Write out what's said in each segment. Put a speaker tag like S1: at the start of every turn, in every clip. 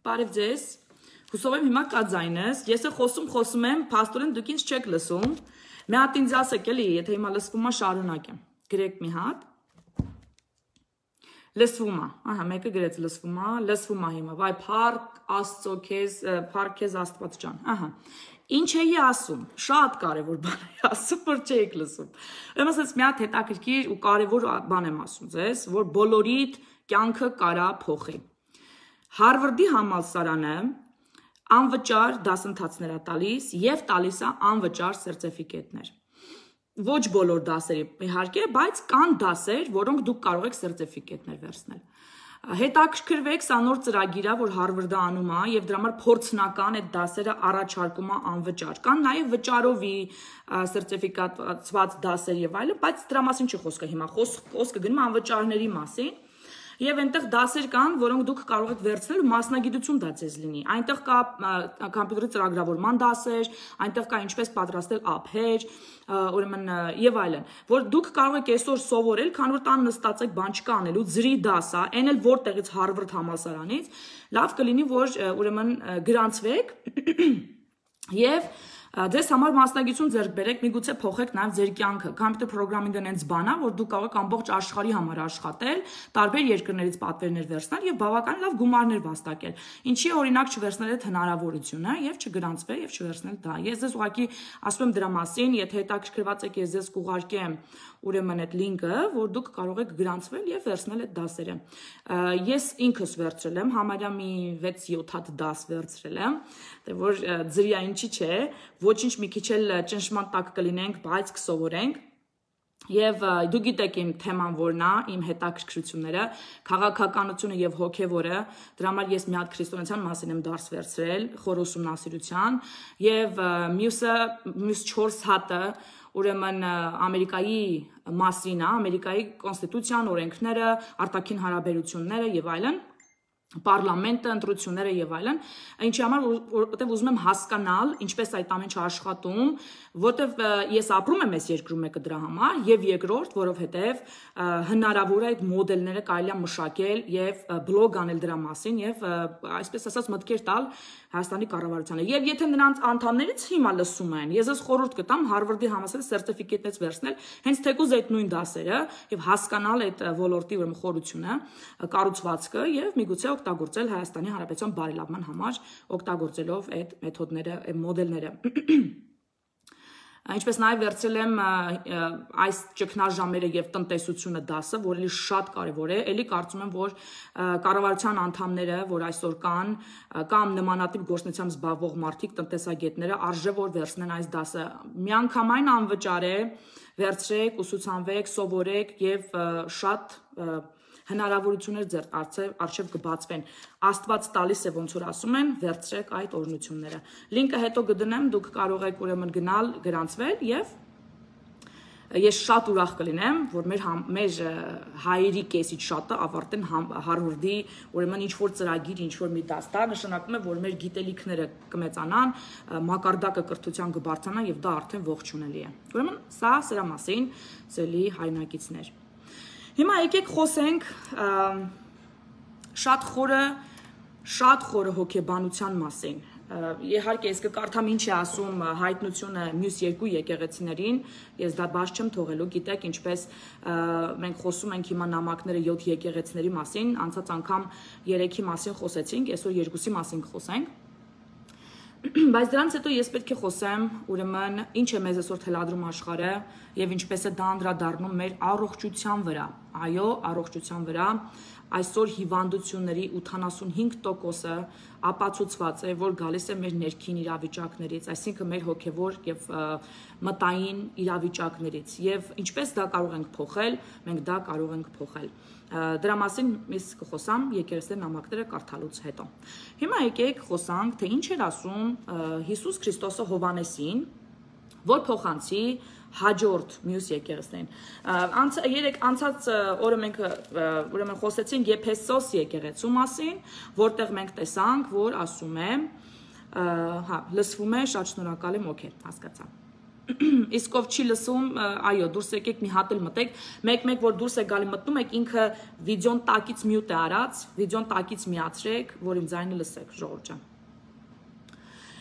S1: Բարև ձեզ, հուսով եմ հիմա կա ձայնս, ես է խոսում եմ, փաստորեն դուք ինձ չեք լսում, մի հատ ինձ ասեք էլի, եթե հիմա լսվում է շարունակեմ, գրեք մի հատ, լսվում է, ահա մեկը գրեց լսվում է հիմա, վայ փառք Աստծո քեզ, փառք քեզ Աստված ջան, ահա, ինչ էի ասում, շատ կարևոր բան էի ասում, որ չեք լսում, ուրեմն ասես մի հատ հետաքրքիր ու կարևոր բան եմ ասում ձեզ, որ բոլորիդ կյանքը կարա փոխի, Հարվարդի համալսարանը անվճար դասընթացներ է տալիս և տալիս է անվճար սերտիֆիկատներ։ Ոչ բոլոր դասերի իհարկե, բայց կան դասեր, որոնք դուք կարող եք սերտիֆիկատներ վերցնել։ Հետաքրքրվեք, սա նոր ծրագիր է, որ Հարվարդը անում է և դրա համար փորձնական այդ դասերը առաջարկում է անվճար։ Կան նաև վճարովի սերտիֆիկացված դասեր և այլն, բայց դրա մասին չի խոսքը հիմա, խոսքը գնում է անվճարների մասին։ Եվ այնտեղ դասեր կան, որոնք դուք կարող եք վերցնել ու մասնագիտություն դա ձեզ լինի։ Այնտեղ կա կոմպյուտերի ծրագրավորման դասեր, այնտեղ կա ինչպես պատրաստել ափեր, ուրեմն եւ այլն, որ դուք կարող եք այսօր սովորել, քանի որ տան նստած եք, բան չկա անելու, ձրի դաս է, այն էլ որտեղից Հարվարդ համալսարանից, լավ կլինի, որ ուրեմն գրանցվեք եւ Ձեզ համար մասնագիտություն ձեռք բերեք, միգուցե փոխեք նաև ձեր կյանքը։ Computer programming-ն այնց բան է, որ դուք կարող եք ամբողջ աշխարհի համար աշխատել, տարբեր երկրներից պատվերներ վերցնել եւ բավական լավ գումարներ վաստակել։ Ինչի օրինակ չվերցնել այդ հնարավորությունը եւ չգրանցվել եւ չվերցնել դա։ Ես ձեզ ուղղակի ասում եմ դրա մասին, եթե հետաքրքրված եք, ես ձեզ կուղարկեմ ուրեմն այդ լինկը, որ դուք կարող եք գրանցվել եւ վերցնել այդ դասերը։ Ես ինքս վերցրել եմ, համարյա մի 6-7 հատ դաս վերցրել եմ, դե որ ձրիա ինչի՞ չէ, ոչինչ մի քիչ էլ ճնշման տակ կլինենք, բայց կսովորենք։ Եվ դու գիտեք իմ թեման որն է, իմ հետաքրքրությունները, քաղաքականությունը եւ հոգեվորը, դրա համար ես մի հատ քրիստոնեության մասին եմ դարս վերցրել, խոր ուսումնասիրության, եւ մյուս 4 հատը ուրեմն Ամերիկայի մասին է, Ամերիկայի կոնստիտուցիան, օրենքները, արտաքին հարաբերությունները եւ այլն, պարլամենտը, ընտրությունները եւ այլն, ինչի համար որտեղ ուզում եմ հասկանալ, ինչպես այդ ամեն ինչը աշխատում, որտեղ ես ապրում եմ այս երկրում մեկը դրա համար եւ երկրորդ, որովհետեւ հնարավոր է այդ մոդելները կարելի է մշակել եւ բլոգ անել դրա մասին եւ այսպես ասած մտքեր տալ Հայաստանի կառավարությանը։ Եվ եթե նրանց անդամներից հիմա լսում են, ես ես խորհուրդ կտամ Հարվարդի համալսարանի սերտիֆիկատներից վերցնել, հենց թեկուզ այդ նույն դասերը եւ հասկանալ այդ ոլորտի ուրեմն խորությունը, կառուցվածքը եւ միգուցե օգտագործել Հայաստանի Հանրապետության բարելավման համար, օգտագործելով այդ մեթոդները, այդ մոդելները։ Ինչպես նաև վերցրել եմ այս ճգնաժամերը եւ տնտեսությունը դասը, որ էլի շատ կարեւոր է, էլի կարծում եմ, որ կառավարության անդամները, որ այսօր կան, կամ նմանատիպ գործունեությամբ զբաղվող մարդիկ, տնտեսագետները արժե որ վերցնեն այս դասը։ Միանգամայն անվճար է, վերցրեք, ուսուցանվեք, սովորեք եւ շատ հնարավորություններ ձեր առջև կբացվեն։ Աստված տալիս է ոնց որ ասում են, վերցրեք այդ օրհնությունները։ Լինկը հետո կդնեմ, դուք կարող եք ուրեմն գնալ, գրանցվել եւ ես շատ ուրախ կլինեմ, որ մեր հայերի կեսից շատը ավարտեն Հարվարդի ուրեմն ինչ որ ծրագիր, ինչ որ մի դաս, դա նշանակում է, որ մեր գիտելիքները կմեծանան, մակարդակը կրթության կբարձրանա եւ դա արդեն ողջունելի է։ Ուրեմն սա սրա մասին, ծելի հայրենակիցներ։ Հիմա եկեք խոսենք շատ խորը հոգեբանության մասին։ Իհարկե ես կկարդամ ինչ է ասում հայտնությունը մյուս երկու եկեղեցիներին, ես դա բաց չեմ թողելու, գիտեք ինչպես մենք խոսում ենք հիմա նամակները 7 եկեղեցիների մասին, անցած անգամ 3-ի մասին խոսեցինք, այսօր 2-ի մասին կխոսենք։ Բայց դրանից հետո ես պետք է խոսեմ, ուրեմն ինչ է մեզ այսօր թելադրում աշխարհը եւ ինչպես է դա անդրադառնում մեր առողջության վրա։ Այո, առողջության վրա այսօր հիվանդությունների 85%-ը ապացուցված է, որ գալիս է մեր ներքին իրավիճակներից, այսինքն մեր հոգեվոր եւ մտային իրավիճակներից եւ ինչպես դա կարող ենք փոխել, մենք դա կարող ենք փոխել։ Դրա մասին ես կխոսամ եկեղեցի նամակները կարդալուց հետո։ Հիմա եկեք խոսանք, թե ինչ էր ասում Հիսուս Քրիստոսը Հովանեսին, որ փոխանցի հաջորդ մյուս եկեղեցին։ Երեք անցած օրը մենք ուրեմն խոսեցինք Եփեսոս եկեղեցու մասին, որտեղ մենք տեսանք, որ ասում է, հա, լսվում է, շատ շնորհակալ եմ, օքեյ, հասկացա։ Իսկ ով չի լսում, այո, դուրս եկեք մի հատ էլ մտեք, մեկ-մեկ որ դուրս եք գալի մտնում եք, ինքը վիդեոն տակից մյուտ է արած, վիդեոն տակից միացրեք, որ իմ ձայնը լսեք, ժողովուրդ ջան։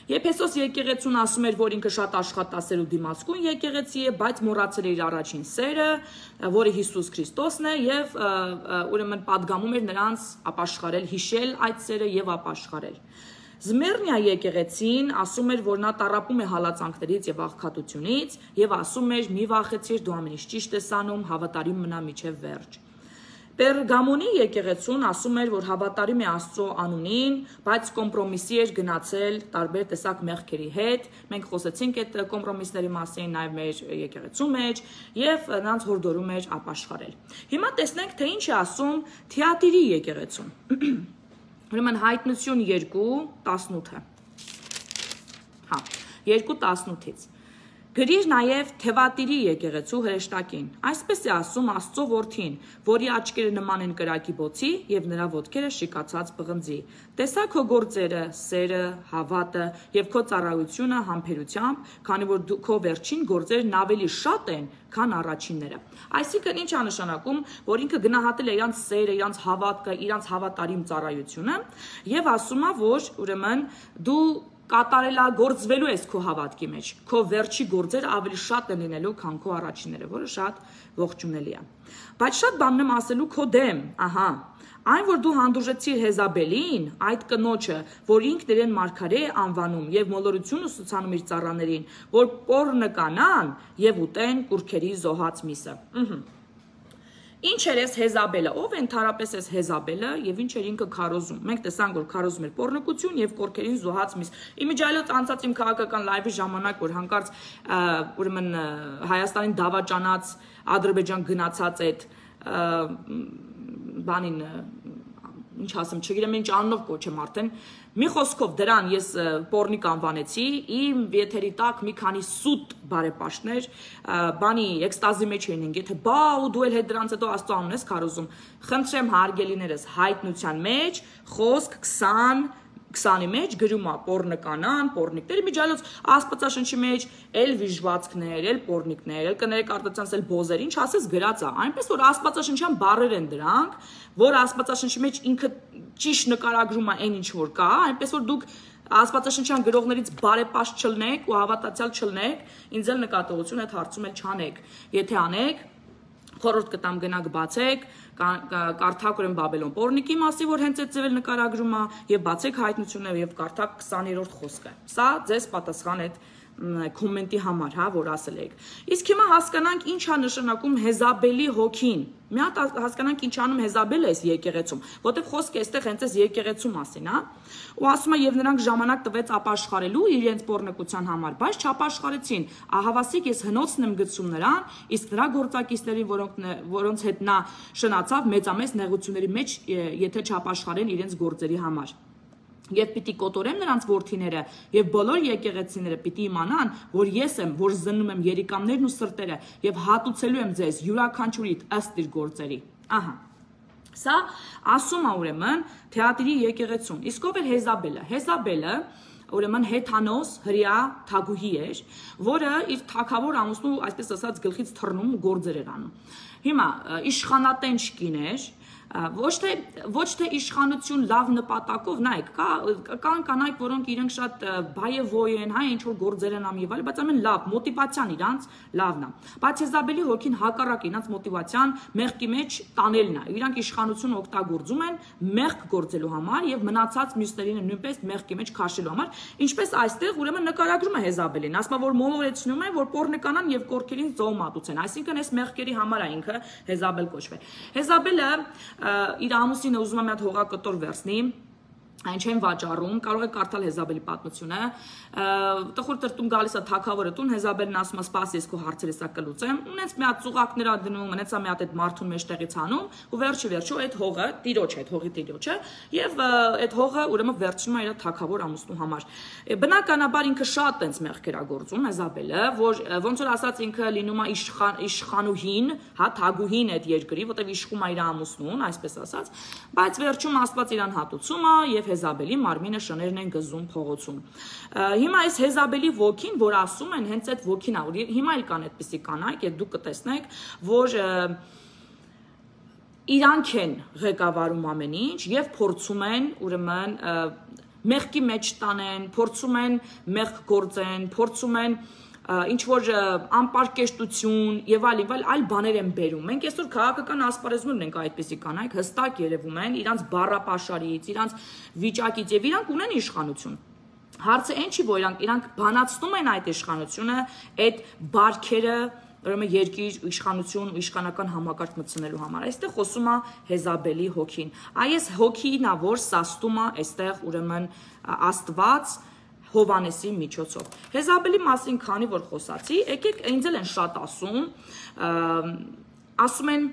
S1: Եփեսոս եկեղեցուն ասում էր, որ ինքը շատ աշխատասեր ու դիմացկուն եկեղեցի է, բայց մոռացել է իր առաջին սերը, որը Հիսուս Քրիստոսն է, եւ ուրեմն պատգամում էր նրանց ապաշխարել, հիշել այդ սերը եւ ապաշխարել։ Զմերնիա եկեղեցին ասում էր, որ նա տառապում է հալածանքներից եւ աղքատությունից եւ ասում էր՝ մի վախեցիր, դու ամեն ինչ ճիշտ ես անում, հավատարիմ մնա մինչեւ վերջ։ Պերգամոնի եկեղեցուն ասում էր, որ հավատարիմ է Աստծո անունին, բայց կոմպրոմիսի էր գնացել տարբեր տեսակ մեղքերի հետ։ Մենք խոսեցինք այդ կոմպրոմիսների մասին նաև մեր եկեղեցու մեջ եւ նրանց հորդորում էր ապաշխարել։ Հիմա տեսնենք, թե ինչ է ասում Թիատիրի եկեղեցուն։ Ուրեմն Հայտնություն 2:18-ը։ Հա, 2:18-ից։ Գրիր նաև Թևատիրի եկեղեցու հրեշտակին։ Այսպես է ասում Աստծո որդին, որի աչքերը նման են կրակի բոցի եւ նրա ոտքերը շիկացած պղնձի։ Տեսա քո գործերը, սերը, հավատը եւ քո ծառայությունը համբերությամբ, քանի որ քո վերջին գործերն ավելի շատ են, քան առաջինները։ Այսինքն ինչ է նշանակում, որ ինքը գնահատել է իրանց սերը, իրանց հավատքը, իրանց հավատարիմ ծառայությունը եւ ասում է, որ ուրեմն դու կատարելագործվելու ես քո հավատքի մեջ, քո վերջի գործերը ավելի շատ են լինելու, քան քո առաջինները, որը շատ ողջունելի է։ Բայց շատ բան եմ ասելու քո դեմ, ահա, այն որ դու հանդուրժեցիր Հեզաբելին, այդ կնոջը, որ ինքն իրեն մարգարե է անվանում եւ մոլորություն ուսուցանում իր ծառաներին, որ պոռնը կանան եւ ուտեն կուրքերի զոհած միսը։ Ինչ էր այս Հեզաբելը, ով է ընդհանրապես այս Հեզաբելը եւ ինչ էր ինքը քարոզում։ Մենք տեսանք, որ քարոզում էր պոռնկություն եւ կորքերին զոհած միս։ Իմիջայլոց անցած իմ քաղաքական լայվի ժամանակ, որ հանկարծ ուրեմն Հայաստանին դավաճանած Ադրբեջան գնացած այդ բանին ինչ ասեմ, չգիտեմ ինչ անունով կոչեմ արդեն, մի խոսքով դրան ես պոռնիկ անվանեցի, իմ եթերի տակ մի քանի սուտ բարեպաշտներ բանի էքստազի մեջ էին, եթե բա ու դու էլ հետ դրանց հետո Աստծո անուն ես քարոզում։ Խնդրեմ հարգելիներս, Հայտնության մեջ խոսք 20-ի մեջ գրում է պոռնը կանան, պոռնիկներ, իմիջայլոց Աստվածաշնչի մեջ էլ վիժվածքներ, էլ պոռնիկներ, էլ կներեք արտացանց էլ բոզեր, ինչ ասես գրած է, այնպես որ Աստվածաշնչյան բառեր են դրանք, որ Աստվածաշնչի մեջ ինքը ճիշտ նկարագրում է այն ինչ որ կա, այնպես որ դուք Աստվածաշնչյան գրողներից բարեպաշտ չլնեք ու հավատացյալ չլնեք, ինձ էլ նկատողություն այդ հարցում էլ չանեք, եթե անեք, խորհուրդ կտամ գնաք բացեք, կարդաք ուրեմն Բաբելոն պոռնիկի մասի, որ հենց այդ ձևել նկարագրում է, եւ բացեք Հայտնությունը եւ կարդաք 20-րդ խոսքը։ Սա ձեզ պատասխան է կոմենտի համար, հա, որ ասել եք։ Իսկ հիմա հասկանանք ինչ է նշանակում Հեզաբելի հոգին։ Մի հատ հասկանանք ինչ անում Հեզաբելը այս եկեղեցում, որտեղ խոսքը այստեղ հենց այս եկեղեցու մասին, հա։ Ու ասում է եւ նրանք ժամանակ տվեց ապաշխարելու իրենց պոռնկության համար, բայց չապաշխարեցին։ Ահավասիկ ես հնոցն եմ գցում նրան, իսկ նրա գործակիցներին, որոնց հետ նա շնացավ մեծամեծ նեղությունների մեջ, եթե չապաշխարեն իրենց գործերի համար։ Եվ պիտի կոտորեմ նրանց որդիները եւ բոլոր եկեղեցիները պիտի իմանան, որ ես եմ, որ զննում եմ երիկամներն ու սրտերը եւ հատուցելու եմ ձեզ յուրաքանչյուրիդ ըստ իր գործերի։ Ահա։ Սա ասում է ուրեմն Թեատիրի եկեղեցուն։ Իսկ ով էր Հեզաբելը։ Հեզաբելը ուրեմն Հեթանոս հրյա թագուհի էր, որը իր թագավոր ամուսնու, այսպես ասած, գլխից թռնում ու գործեր էր անում։ Հիմա իշխանատենչ կին էր, ոչ թե իշխանություն լավ նպատակով, նայեք, կան կանայք, որոնք իրենք շատ բայեվոյ են, հա, ինչ որ գործեր են անում եւ այլն, բայց ամեն լավ, մոտիվացիան իրանց լավն է։ Բայց Հեզաբելի հոգին հակառակ իրանց մոտիվացիան մեղքի մեջ տանելն է։ Իրանք իշխանությունը օգտագործում են մեղք գործելու համար եւ մնացած մյուսներին նույնպես մեղքի մեջ քաշելու համար, ինչպես այստեղ ուրեմն նկարագրում է Հեզաբելին, ասում է, որ մոլորեցնում է, որ պոռնկանան եւ կորքերին զոհ մատուցեն, այսինքն այս մեղքերի համար է ինքը Հեզաբել կոչվել։ Հեզաբելը իր ամուսինը ուզում է մի հատ հողակտոր վերցնի, այն չեն վաճառում, կարող է կարդալ Հեզաբելի պատմությունը, տխուր տրտում գալիս է թագավորը տուն, Հեզաբելն ասում է սպասի, ես քո հարցերը սա կլուծեմ, ունենց մի հատ ծուղակներ ա դնում, ունեցա մի հատ այդ մարդուն մեջտեղից հանում, ու վերջը այդ հողը տիրոջ է, այդ հողի տիրոջը, եւ այդ հողը ուրեմն վերցնում է իր թագավոր ամուսնու համար։ Բնականաբար ինքը շատ տենց մեղքեր ա գործում Հեզաբելը, որ ոնց որ ասած ինքը լինում է իշխանուհին, հա, թագուհին այդ երկրի, որտեղ իշխում է իր ամուսնուն, այսպես ասած, բայց վերջում Աստված իրան հատուցում է եւ Հեզաբելի մարմինը շներն են գզում փողոցում։ Հիմա այս Հեզաբելի ոգին, որ ասում են, հենց այդ ոգին է, հիմա էլ կան այդպիսի կանայք, եւ դուք կտեսնեք, որ իրանք են ղեկավարում ամեն ինչ եւ փորձում են ուրեմն մեղքի մեջ տանեն, փորձում են մեղք գործեն, փորձում են ինչ որ անպարկեշտություն եւ այլ բաներ են բերում։ Մենք այսօր քաղաքական ասպարեզում ունենք այդպիսի կանայք, հստակ երևում են իրանց բառապաշարից, իրանց վիճակից եւ իրանք ունեն իշխանություն։ Հարցը այն չի, որ իրանք բանացնում են այդ իշխանությունը, այդ բարքերը ուրեմն երկիր իշխանություն ու իշխանական համակարգ մտցնելու համար։ Այստեղ խոսում է Հեզաբելի հոգին։ Այս հոգին է, որ սաստում է այստեղ ուրեմն Աստված Հովանեսի միջոցով։ Հեզաբելի մասին քանի որ խոսացի, եկեք ինձ էլ են շատ ասում են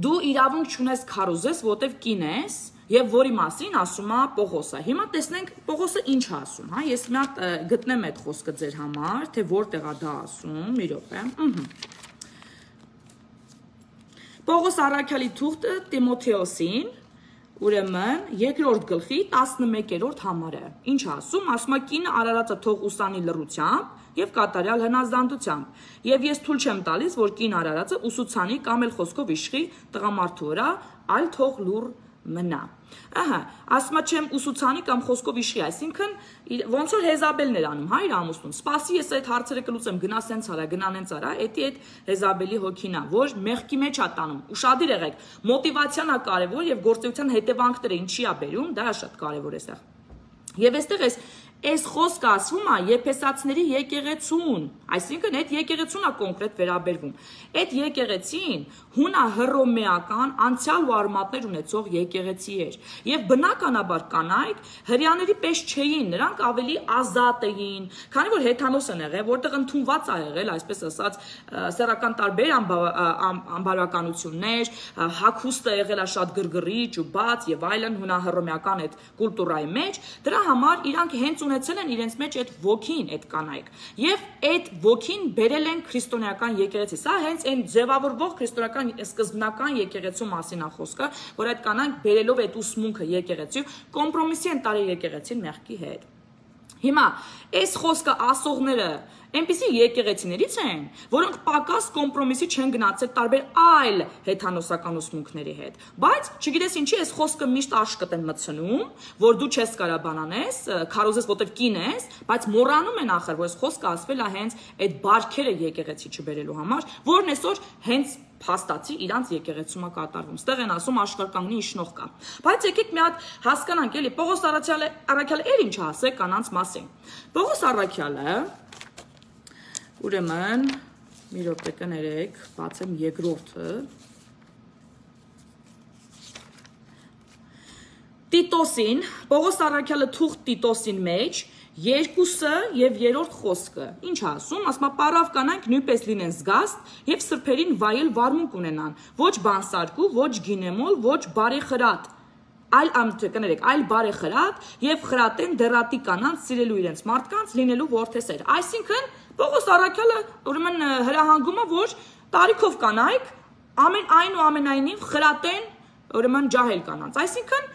S1: դու իրավունք չունես քարոզես, որտեվ կին ես, եւ որի մասին ասում է Պողոսը։ Հիմա տեսնենք Պողոսը ինչ է ասում, հա, ես մի հատ գտնեմ այդ խոսքը ձեր համար, թե որտեղ է դա ասում, մի րոպե։ Պողոս առաքյալի թուղթը Տիմոթեոսին, ուրեմն, 2-րդ գլխի 11-րդ համարը։ Ինչ ասում, ասում է կինը արարածը թող ուսանի լռությամբ եւ կատարյալ հնազանդությամբ։ Եվ ես թույլ չեմ տալիս, որ կին արարածը ուսուցանի կամ էլ խոսքով իշխի տղամարդու վրա, այլ թող լուռ մնա։ Ահա, ասում չեմ ուսուցանի կամ խոսքով իշխի, այսինքն ոնց որ Հեզաբելն էր անում, հա, իր ամուսնուն։ Սպասի ես այդ հարցերը կլուծեմ, գնա սենց արա, գնան ցարա, էդի այդ Հեզաբելի հոգին է, որ մեղքի մեջ է տանում։ Ուշադիր եղեք, մոտիվացիան է կարևոր եւ գործողության հետևանքները ինչի է բերում, դա է շատ կարևոր էստեղ։ Եւ այստեղ այս խոսքը ասվում է Եփեսացիների եկեղեցուն, այսինքն այդ եկեղեցուն է կոնկրետ վերաբերվում։ Այդ եկեղեցին հունա-հռոմեական անցյալ ու արմատներ ունեցող եկեղեցի էր։ Եվ բնականաբար կանայք հрьяաների պես չէին, նրանք ավելի ազատ էին, քանի որ հեթանոս են եղել, որտեղ ընդունված է եղել, այսպես ասած, սեռական տարբեր անբարոյականություններ, հագուստը եղել է շատ գրգռիչ ու բաց եւ այլն հունա-հռոմեական այդ կուլտուրայի մեջ, դրա համար իրանք հենց ունեցել են իրենց մեջ այդ ոգին, այդ կանայք։ Եվ այդ ոգին բերել են քրիստոնեական եկեղեցի։ Սա հենց այն ձևավորվող քրիստոնեական սկզբնական եկեղեցու մասին է խոսքը, որ այդ կանայք բերելով այդ ուսմունքը եկեղեցի, կոմպրոմիսի են տարել եկեղեցին մեղքի հետ։ Հիմա այս խոսքը ասողները այնպիսի եկեղեցիներից են, որոնք պակաս կոմպրոմիսի չեն գնացել տարբեր այլ հեթանոսական ուսմունքների հետ։ Բայց չգիտես ինչի այս խոսքը միշտ աշկտ են մտցնում, որ դու չես կարա բանանես, քարոզես, որտեվ կին ես, բայց մոռանում են ախր, որ այս խոսքը ասվել է հենց այդ բարքերը եկեղեցի չբերելու համար, որն այսօր հենց փաստացի իրանց եկեղեցում է կատարվում։ Ստեղ են ասում աշխարհկանգնի իշխնող կա։ Բայց եկեք մի հատ հասկանանք, էլի Պողոս առաքյալը ինչ ասե կանանց մասին։ Պողոս առաքյալը ուրեմն մի րոպե կներեք, բացեմ երկրորդը։ Տիտոսին, Պողոս առաքյալը թուղթ Տիտոսին մեջ երկուսը եւ երրորդ խոսքը։ Ինչ ասում, ասում պարավ կանանք նույնպես լինեն զգաստ եւ սրբերին վայել վարմունք ունենան, ոչ բանսարկու, ոչ գինեմոլ, ոչ բարեխրատ, այլ բարեխրատ եւ խրատեն դերատի կանանց սիրելու իրենց մարդկանց լինելու որդեսեր։ Այսինքն Պողոս առաքյալը ուրեմն հրահանգում է, որ տարիքով կանայք ամենայնիվ խրատեն ուրեմն ջահել կանանց։ Այսինքն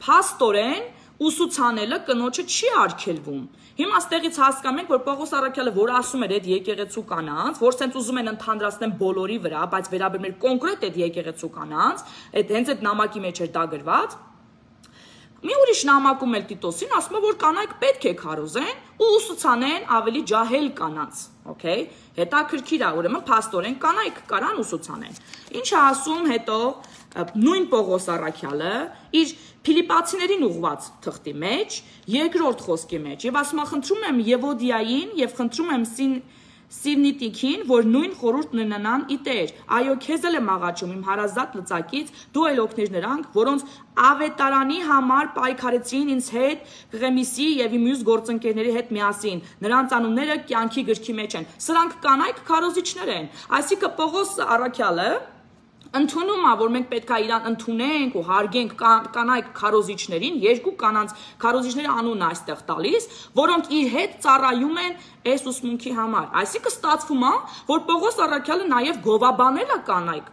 S1: փաստորեն ուսուցանելը կնոջը չի արգելվում։ Հիմա ստեղից հասկանում ենք, որ Պողոս առաքյալը, որ ասում էր այդ եկեղեցու կանանց, որ սենց ուզում են ընդհանրացնեն բոլորի վրա, բայց վերաբերում էր կոնկրետ այդ եկեղեցու կանանց, հենց այդ նամակի մեջ էր դա գրված։ Մի ուրիշ նամակում էլ Տիտոսին ասում է, որ կանայք պետք է քարոզեն ու ուսուցանեն ավելի ջահել կանանց, okay? Հետաքրքիր է, ուրեմն փաստորեն կանայք կարան ուսուցանեն։ Ինչ է ասում հետո նույն Պողոս առաքյալը իր Փիլիպացիներին ուղված թղթի մեջ, երկրորդ խոսքի մեջ, եւ ասում է խնդրում եմ Եվոդիային եւ խնդրում եմ Սիվնիտիկին, որ նույն խորհուրդն ունենան ի Տեր։ Այո, քեզ էլ եմ աղաչում իմ հարազատ լծակից, դու էլ օգնիր նրանք, որոնց ավետարանի համար պայքարեցին ինձ հետ, Ղեմիսի եւ իմ մյուս գործընկերների հետ միասին։ Նրանց անունները կյանքի գրքի մեջ են։ Սրանք կանայք քարոզիչներ են։ Այսինքն Պողոս առաքյալը ընդունումը, որ մենք պետք է իրան ընդունենք ու հարգենք կանայք քարոզիչներին, երկու կանանց քարոզիչների անունը այստեղ տալիս, որոնք իր հետ ծառայում են այս ուսմունքի համար։ Այսինքն ստացվում է, որ Պողոս առաքյալը նաև գովաբանել է կանայք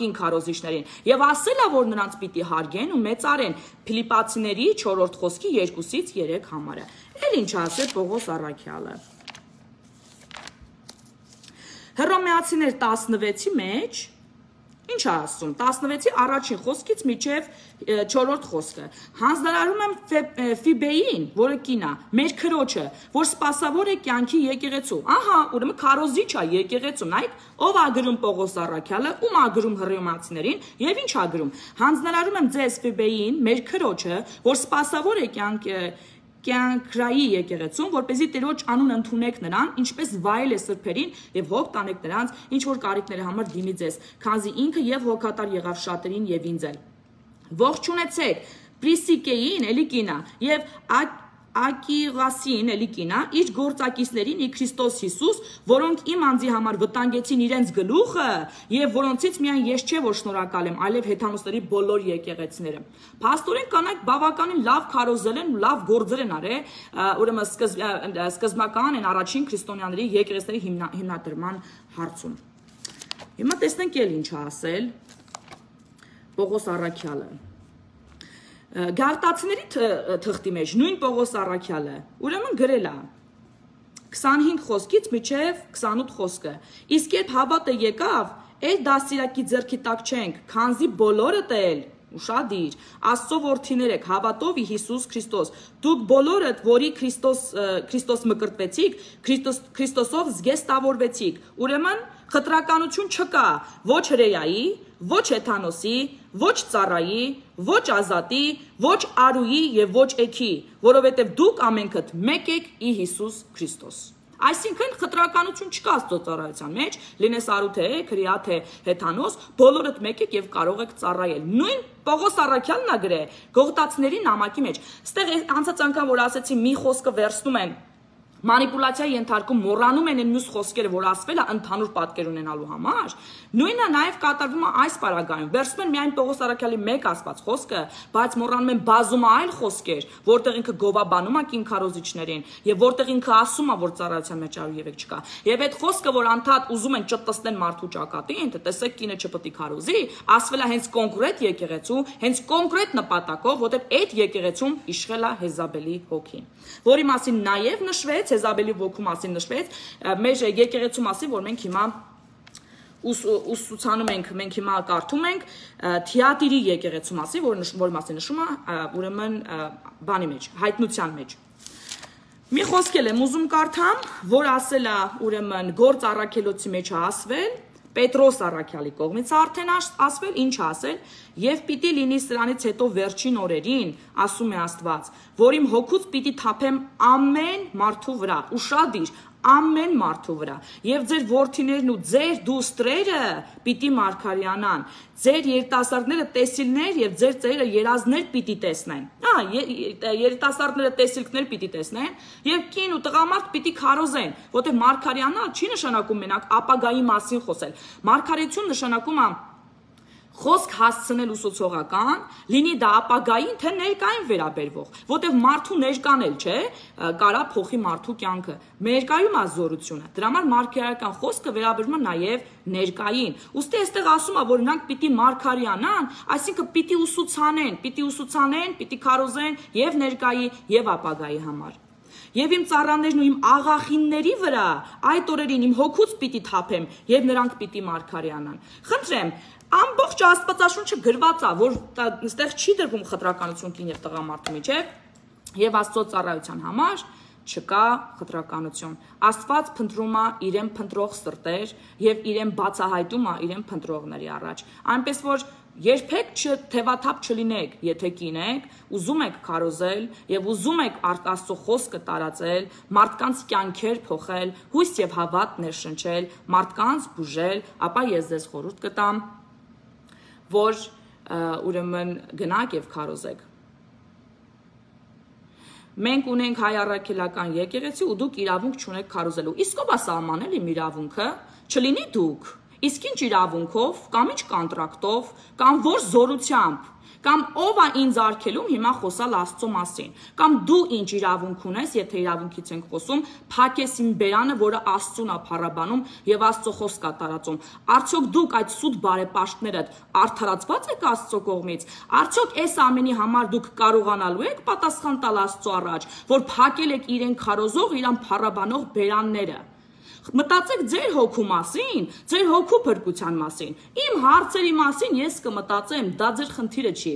S1: կին քարոզիչներին եւ ասել է, որ նրանց պիտի հարգեն ու մեծարեն Ֆիլիպացիների 4-րդ խոսքի 2-ից 3 համարը։ Էլ ինչ ասել Պողոս առաքյալը։ Հռոմեացիներ 16-ի մեջ ինչ ասում 16-ի առաջին խոսքից մինչև 4-րդ խոսքը հանձնարարում եմ Ֆիբեին, որը կին է, մեր քրոջը, որ սպասավոր է կյանքի եկեղեցու։ Ահա, ուրեմն քարոզիչ է եկեղեցու, նայեք, ով ա գրում Պողոս առաքյալը, ում ա գրում հռոմեացիներին եւ ինչ ա գրում։ Հանձնարարում եմ ձեզ Ֆիբեին, մեր քրոջը, որ սպասավոր է կյանքրայի եկեղեցում, որպեսզի Տերոջ անուն ընդունեք նրան, ինչպես վայել է սրբերին եւ հոգ տանեք նրանց, ինչ որ կարիքների համար դիմի ձեզ, քանզի ինքը եւ հոգատար եղավ շատերին եւ ինձ էլ։ Ողջունեցեք Պրիսիկեին, էլի կինա, եւ Ակիղասին, էլի կինա, իր գործակիցներին ի Քրիստոս Հիսուս, որոնք իմ անձի համար վտանգեցին իրենց գլուխը, եւ որոնցից միայն ես չէ որ շնորհակալ եմ, այլև հեթանոսների բոլոր եկեղեցիները։ Փաստորեն կանայք բավականին լավ քարոզել են ու լավ գործեր են արել, ուրեմն սկզբնական են առաջին քրիստոնյաների եկեղեցիների հիմնադրման հարցում։ Հիմա տեսնենք էլ ինչ ասել Պողոս առաքյալը։ Գաղտացիների թղթի մեջ նույն Պողոս առաքյալը ուրեմն գրել է 25 խոսքից մինչև 28 խոսքը։ Իսկ երբ հավատը եկավ, այդ դաստիարակի ձեռքի տակ չենք, քանզի բոլորդ էլ ուշադիր, Աստծո որդիներ եք, հավատով ի Հիսուս Քրիստոս։ Դուք բոլորդ, որի Քրիստոս մկրտվեցիք, Քրիստոսով զգեստավորվեցիք։ Ուրեմն խտրականություն չկա ոչ հրեայի, ոչ հեթանոսի, ոչ ծառայի, ոչ ազատի, ոչ արուի եւ ոչ էքի, որովհետեւ դուք ամենքդ մեկ եք ի Հիսուս Քրիստոս։ Այսինքն խտրականություն չկա Աստծո ծառայության մեջ, լինես արու թե հրեա թե հեթանոս, բոլորդ մեկ եք եւ կարող եք ծառայել։ Նույն Պողոս առաքյալն է գրել Գողտացիների նամակի մեջ։ Այստեղ անցած անգամ որ ասեցի մի խոսքը վերցնում են մանիպուլյացիայի ենթարկում մոռանում են մյուս խոսքերը, որ ասվել է ընդհանուր պատկեր ունենալու համար, նույնը նաև կատարվում է այս պարագայում։ Վերցնում են միայն Պողոս առաքյալի մեկ ասված խոսքը, բայց մոռանում են բազում այլ խոսքեր, որտեղ ինքը գովաբանում է կին քարոզիչներին, եւ որտեղ ինքը ասում է, որ ծառայության մեջ արու երեք չկա։ Եվ այդ խոսքը, որ անդադ ուզում են ճտտստեն մարդու ճակատին, թե տեսեք կինը չպետք է քարոզի, ասվել է հենց կոնկրետ եկեղեցու, հենց կոնկրետ նպատակով, որտեղ այդ եկեղեցում իշխել է Հեզաբելի հոգին, որի մասին նաև նշվեց Հեզաբելի ոգու մասին նշվեց, մեր եկեղեցու մասին, որ մենք հիմա ուսուցանում ենք, մենք հիմա կարդում ենք Թիատիրի եկեղեցու մասին, որ մասին նշում է ուրեմն բանի մեջ, հայտնության մեջ։ Մի խոսք եմ ուզում կարդամ, որ ասել է ուրեմն գործ առաքելոցի մեջ ասվել, Պետրոս առաքյալի կողմից արդեն ասվել, ինչ ասել, եւ պիտի լինի սրանից հետո վերջին օրերին, ասում է Աստված, որ իմ հոգուց պիտի թափեմ ամեն մարդու վրա, ուշադիր, ամեն մարդու վրա, եւ ձեր որդիներն ու ձեր դուստրերը պիտի մարգարյանան, ձեր երիտասարդները տեսիլներ եւ ձեր ծերերը երազներ պիտի տեսնեն։ Երիտասարդները տեսիլքներ պիտի տեսնեն եւ կին ու տղամարդ պիտի քարոզեն, որտեղ մարգարյանալ չի նշանակում մենակ ապագայի մասին խոսել։ Մարգարեություն նշանակում է խոսք հասցնել ուսուցողական, լինի դա ապագային, թե ներկային վերաբերվող, որտեղ մարդու ներկան էլ չէ, կարա փոխի մարդու կյանքը, ներկայում է զորությունը, դրա համար մարգարեական խոսքը վերաբերում է նաև ներկային, ուստի այստեղ ասում է, որ նրանք պիտի մարգարյանան, այսինքն պիտի ուսուցանեն, պիտի քարոզեն եւ ներկայի եւ ապագայի համար։ Եվ իմ ծառաներն ու իմ աղախինների վրա այդ օրերին իմ հոգուց պիտի թափեմ եւ նրանք պիտի մարգարյանան։ Խնդրեմ, ամբողջ Աստվածաշունչը գրված է, որ այստեղ չի դրվում խտրականություն կին եւ տղամարդու միջեւ եւ Աստծո ծառայության համար չկա խտրականություն։ Աստված փնտրում է իրեն փնտրող սրտեր եւ իրեն բացահայտում է իրեն փնտրողների առաջ։ Այնպես որ երբեք թևաթափ չլինեք, եթե կին եք, ուզում եք քարոզել եւ ուզում եք Աստծո խոսքը տարածել, մարդկանց կյանքեր փոխել, հույս եւ հավատ ներշնչել, մարդկանց բուժել, ապա ես ձեզ խորհուրդ կտամ, որ ուրեմն գնաք եւ քարոզեք։ Մենք ունենք հայ առաքելական եկեղեցի ու դուք իրավունք չունեք քարոզելու։ Իսկ ով է սահմանել իմ իրավունքը, չլինի դուք։ իսկ ինչ իրավունքով, կամ ինչ կոնտրակտով, կամ որ զորությամբ, կամ ով է ինձ արգելում հիմա խոսալ Աստծո մասին, կամ դու ինչ իրավունք ունես, եթե իրավունքից ենք խոսում, փակես իմ բերանը, որը Աստծուն է փառաբանում եւ Աստծո խոսք է տարածում։ Արդյոք դուք այդ սուտ բարեպաշտներդ արդարացված եք Աստծո կողմից։ Արդյոք այս ամենի համար դուք կարողանալու եք պատասխան տալ Աստծո առաջ, որ փակել եք իրեն քարոզող, իրան փառաբանող բերանները։ Մտածեք ձեր հոգու մասին, ձեր հոգու փրկության մասին։ Իմ հարցերի մասին ես կմտածեմ, դա ձեր խնդիրը չի։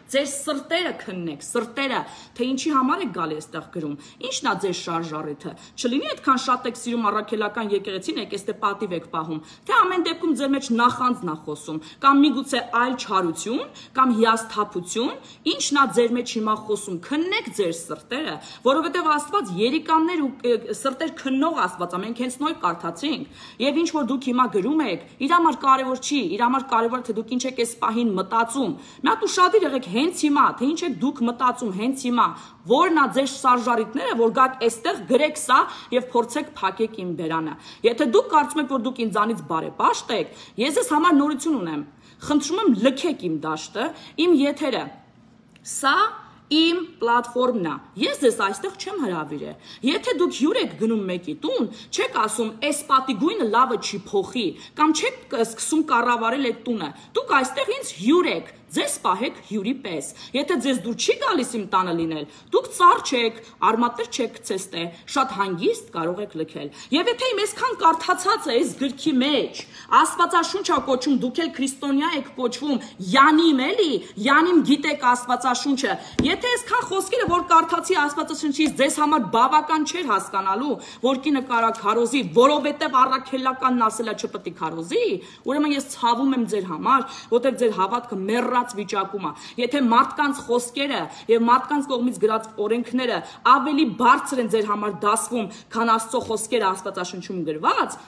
S1: Ձեր սրտերը քննեք, սրտերը, թե ինչի համար եք գալի այստեղ գրում, ինչն է ձեր շարժառիթը, չլինի այդքան շատ եք սիրում առաքելական եկեղեցին, եք այստեղ պատիվ եք պահում, թե ամեն դեպքում ձեր մեջ նախանձն է խոսում, կամ միգուցե այլ չարություն, կամ հիասթափություն, ինչն է ձեր մեջ հիմա խոսում, քննեք ձեր սրտերը, որովհետև Աստված երիկաններ ու սրտեր քննող Աստված է, մենք հենց նոր կարդացինք, եւ ինչ որ դուք հիմա գրում եք, իր համար կարևոր չի, իր համար կարևոր է թե դուք ինչ եք այս պահին մտածում, մի հատ ուշադիր եղեք հենց հիմա, թե ինչ եք դուք մտածում հենց հիմա, որն է ձեր շարժառիթները, որ գաք այստեղ գրեք սա եւ փորձեք փակեք իմ բերանը։ Եթե դուք կարծում եք, որ դուք ինձանից բարեպաշտ եք, ես ես համար նորություն ունեմ։ Խնդրում եմ լքեք իմ դաշտը, իմ եթերը։ Սա իմ պլատֆորմն է։ Ես ձեզ այստեղ չեմ հրավիրել։ Եթե դուք հյուր եք գնում մեկի տուն, չեք ասում, «Էս պատիգույնը լավը չի փոխի», կամ չեք սկսում կառավարել այդ տունը։ Դուք այստեղ ինձ հյուր եք։ Ձեզ պահեք հյուրի պես։ Եթե ձեզ դուր չի գալիս իմ տանը լինել, դուք ծառ չեք, արմատներ չեք գցեստե, շատ հանգիստ կարող եք լքել։ Եվ եթե իմ այսքան կարդացած է այս գրքի մեջ, Աստվածաշունչը կոչում, դուք էլ քրիստոնյա եք կոչվում, յանիմ էլի, յանիմ գիտեք Աստվածաշունչը։ Եթե այսքան խոսքերը, որ կարդացի Աստվածաշունչից, ձեզ համար բավական չէր հասկանալու, որ կինը կարա քարոզի, որովհետև առաքելականն ասել է չպետք է քարոզի, ուրեմն ես ցավում եմ ձեր համար, որտեղ ձեր հավատքը մեռած վիճակում է։ Եթե մարդկանց խոսքերը եւ մարդկանց կողմից գրած օրենքները ավելի բարձր են ձեր համար դասվում, քան Աստծո խոսքերը Աստվածաշնչում գրված,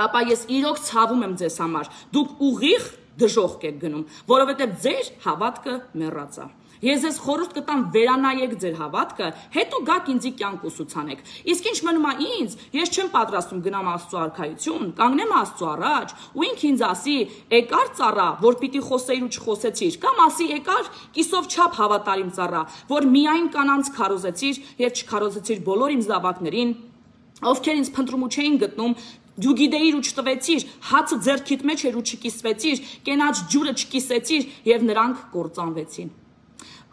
S1: ապա ես իրոք ցավում եմ ձեզ համար։ Դուք ուղիղ դժոխք եք գնում, որովհետեւ ձեր հավատքը մեռած է։ Ես ձեզ խորհուրդ կտամ վերանայեք ձեր հավատքը, հետո գաք ինձի կյանք ուսուցանեք։ Իսկ ինչ մնում է ինձ, ես չեմ պատրաստում գնամ Աստծո արքայություն, կանգնեմ Աստծո առաջ, ու ինքը ինձ ասի, «Եկար ծառա, որ պիտի խոսեիր ու չխոսեցիր», կամ ասի, «Եկար կիսով չափ հավատարիմ ծառա, որ միայն կանանց քարոզեցիր եւ չքարոզեցիր բոլոր իմ զավակներին, ովքեր ինձ փնտրում ու չէին գտնում, դու գիտեիր ու չտվեցիր, հացը ձեռքիդ մեջ էր ու չկիսվեցիր, կենաց ջուրը չկիսեցիր եւ նրանք կործանվեցին»։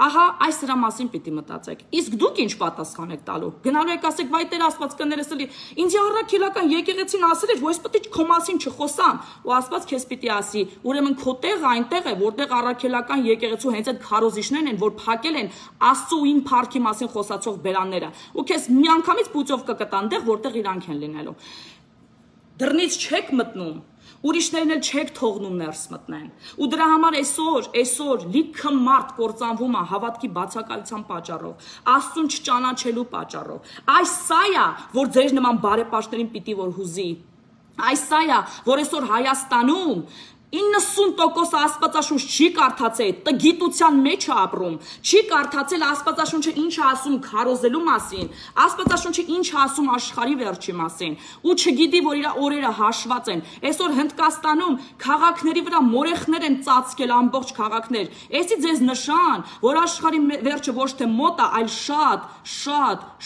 S1: Ահա այս դրա մասին պիտի մտածեք։ Իսկ դուք ինչ պատասխան եք տալու։ Գնալու եք ասեք, վայ Տեր Աստված կներես էլի, ինձ առաքելական եկեղեցին ասել էր, որ ես պետք է քո մասին չխոսամ, ու Աստված քեզ պիտի ասի, ուրեմն քո տեղը այնտեղ է, որտեղ առաքելական եկեղեցու հենց այդ քարոզիչներն են, որ փակել են Աստծո ու իմ փառքի մասին խոսացող բերանները, ու քեզ միանգամից բուծով կկտան տեղ, որտեղ իրանք են լինելու։ Դռնից չեք մտնում, ուրիշներն էլ չեք թողնում ներս մտնեն։ Ու դրա համար այսօր լիքը մարդ կործանվում է հավատքի բացակայության պատճառով, Աստծուն չճանաչելու պատճառով։ Այս սա է, որ ձեր նման բարեպաշտներին պիտի որ հուզի։ Այս սա է, որ այսօր Հայաստանում 90% Աստվածաշունչ չի կարդացել, տգիտության մեջ է ապրում, չի կարդացել Աստվածաշունչը ինչ է ասում քարոզելու մասին, Աստվածաշունչը ինչ է ասում աշխարհի վերջի մասին, ու չգիտի, որ իր օրերը հաշված են։ Այսօր Հնդկաստանում քաղաքների վրա մորեխներ են ծածկել, ամբողջ քաղաքներ։ Էսի ձեզ նշան, որ աշխարհի վերջը ոչ թե մոտ է, այլ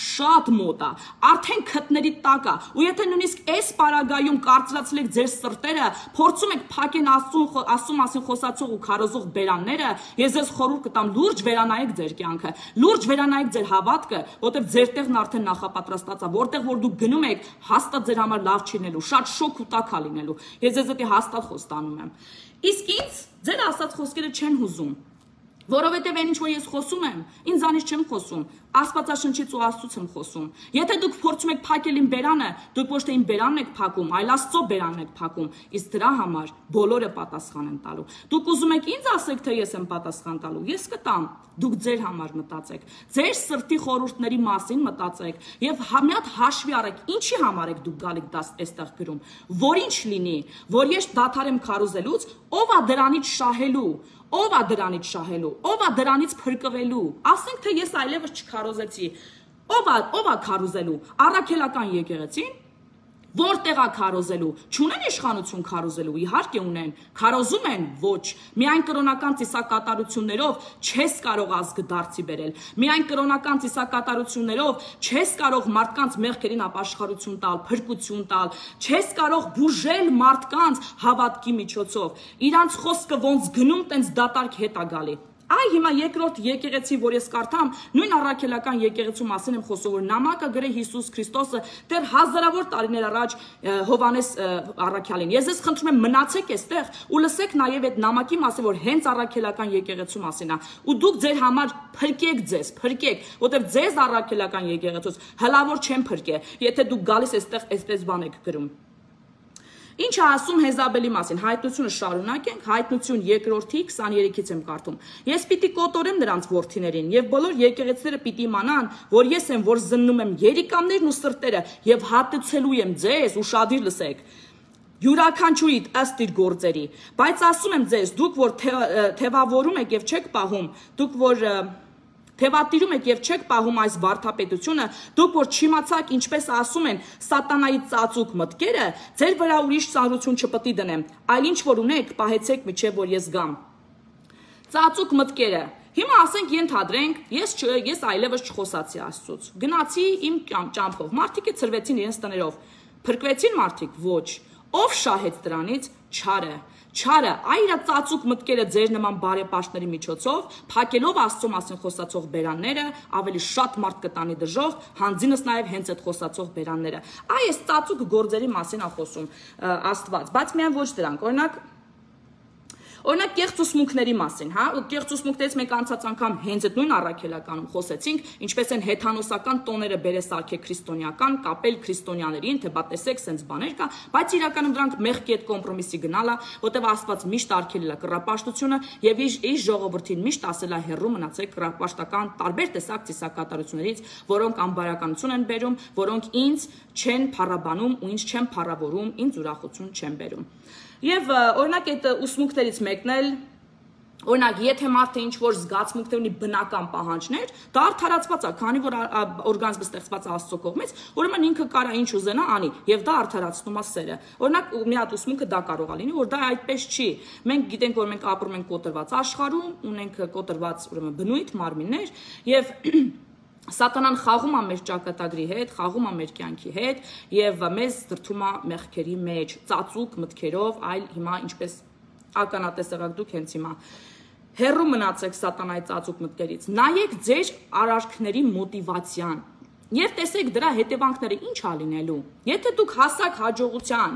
S1: շատ մոտ է։ Արդեն քթների տակ է։ Ու եթե նույնիսկ այս պարագայում կարծրացել եք ձեր սրտերը, փորձում եք փակեն Աստծո մասին խոսացող ու քարոզող բերանները, ես ձեզ խորհուրդ կտամ լուրջ վերանայեք ձեր կյանքը, լուրջ վերանայեք ձեր հավատքը, որտեղ ձեր տեղն արդեն նախապատրաստած է, որտեղ որ դուք գնում եք, հաստատ ձեր համար լավ չի լինելու, շատ շոկ ու տաք է լինելու։ Ես ձեզ դա հաստատ խոստանում եմ։ Իսկ ինձ ձեր ասած խոսքերը չեն հուզում, որովհետև այն ինչ որ ես խոսում եմ, ինձանից չեմ խոսում, Աստվածաշնչից ու Աստծուց եմ խոսում։ Եթե դուք փորձում եք փակել իմ բերանը, դուք ոչ թե իմ բերանն եք փակում, այլ Աստծո բերանն եք փակում, իսկ դրա համար բոլորը պատասխան են տալու։ Դուք ուզում եք ինձ ասեք, թե ես եմ պատասխան տալու, ես կտամ, դուք ձեր համար մտածեք, ձեր սրտի խորհուրդների մասին մտածեք եւ մի հատ հաշվի առեք, ինչի համար եք դուք գալիք այստեղ գրում, որ ինչ լինի, որ ես դադարեմ քարոզելուց, ով է դրանից շահելու, ով է դրանից շահելու, ով է դրանից փրկվելու, ասենք թե ես այլևս չքարոզեցի, ով է քարոզելու, առաքելական եկեղեցին, Որտեղ է քարոզելու։ Չունեն իշխանություն քարոզելու, իհարկե ունեն։ Քարոզում են, ոչ։ Միայն կրոնական ծիսակատարություններով չես կարող ազգը դարձի բերել։ Միայն կրոնական ծիսակատարություններով չես կարող մարդկանց մեղքերին ապաշխարություն տալ, փրկություն տալ, չես կարող բուժել մարդկանց հավատքի միջոցով։ Իրանց խոսքը ոնց գնում, տենց դատարկ հետ է գալի։ Այ հիմա երկրորդ եկեղեցի, որ ես կարդամ, նույն առաքելական եկեղեցու մասին եմ խոսում, որ նամակը գրե Հիսուս Քրիստոսը դեռ հազարավոր տարիներ առաջ Հովհաննես առաքյալին։ Ես ձեզ խնդրում եմ մնացեք այստեղ ու լսեք նաև այդ նամակի մասին, որ հենց առաքելական եկեղեցու մասին է։ Ու դուք ձեր համար փրկեք ձեզ, որտեղ ձեզ առաքելական եկեղեցուց հլավոր չեն փրկե, եթե դուք գալիս այստեղ այսպես բան եք գրում։ Ինչ է ասում Հեզաբելի մասին, հայտնությունը շարունակենք, հայտնություն 2-րդի 23-ից եմ կարդում։ Ես պիտի կոտորեմ նրանց որդիներին, եւ բոլոր եկեղեցիները պիտի իմանան, որ ես եմ, որ զննում եմ երիկաններն ու սրտերը, եւ հատուցելու եմ ձեզ, ուշադիր լսեք, յուրաքանչյուրիդ ըստ իր գործերի, բայց ասում եմ ձեզ, դուք որ թևավորում եք եւ չեք պահում, դուք որ Թևատիրում եք եւ չեք պահում այս վարդապետությունը, դուք որ չիմացաք ինչպես ասում են սատանայի ծածուկ մտքերը, ձեր վրա ուրիշ ծանրություն չպետք է դնեմ, այլ ինչ որ ունեք, պահեցեք մինչեւ որ ես գամ։ Ծածուկ մտքերը։ Հիմա ասենք ենթադրենք, ես այլևս չխոսացի Աստծուց։ Գնացի իմ ճամփով, մարդիկ ծրվեցին իրենց տներով։ Փրկվեցին մարդիկ, ոչ։ Ով շահեց դրանից, չարը։ Չարը, այ իր ծածուկ մտքերը ձեր նման բարեպաշտների միջոցով, փակելով Աստծո մասին խոսացող բերանները, ավելի շատ մարդ կտանի դժոխք, հանձինս նաև հենց այդ խոսացող բերանները։ Այս ծածուկ գործերի մասին է խոսում Աստված, բայց միայն ոչ դրանք, Օրինակ կեղծուսմունքների մասին, հա, կեղծուսմունքներից մենք անցած անգամ հենց այդ նույն առաքելականում խոսեցինք, ինչպես են հեթանոսական տոները բերեսարքե քրիստոնեական, կապել քրիստոնյաներին, թե բա տեսեք, սենց բաներ կա, բայց իրականում դրանք մեղքի հետ կոմպրոմիսի գնալա, որտեղ Աստված միշտ արգելել է կռապաշտությունը եւ իր ժողովրդին միշտ ասել է հեռու մնացեք կռապաշտական տարբեր տեսակ ծիսակատարություններից, որոնք անբարականություն են բերում, որոնք ինձ չեն փառաբանում ու ինձ չեն փառավորում, ինձ ուրախություն չեն բերում։ Եվ օրինակ այդ ուսմունքներից մեկն էլ, օրինակ եթե մարդը ինչ որ զգացմունքներ ունի բնական պահանջներ, դա արդարացված է, քանի որ օրգանիզմը ստեղծված է Աստծո կողմից, ուրեմն ինքը կարա ինչ ուզենա անի, եւ դա արդարացնում է սերը։ Օրինակ մի հատ ուսմունքը դա կարող է լինի, որ դա այդպես չի։ Մենք գիտենք, որ մենք ապրում ենք կոտրված աշխարհում, ունենք կոտրված ուրեմն բնույթ, մարմիններ եւ Սատանան խաղում է մեր ճակատագրի հետ, խաղում է մեր կյանքի հետ եւ մեզ դրդում է մեղքերի մեջ, ծածուկ մտքերով, այլ հիմա ինչպես ականատես եղաք դուք հենց հիմա հեռու մնացեք սատանայի ծածուկ մտքերից, նայեք ձեր արարքների մոտիվացիան եւ տեսեք դրա հետևանքները ինչ ա լինելու։ Եթե դուք հասակ հաջողության,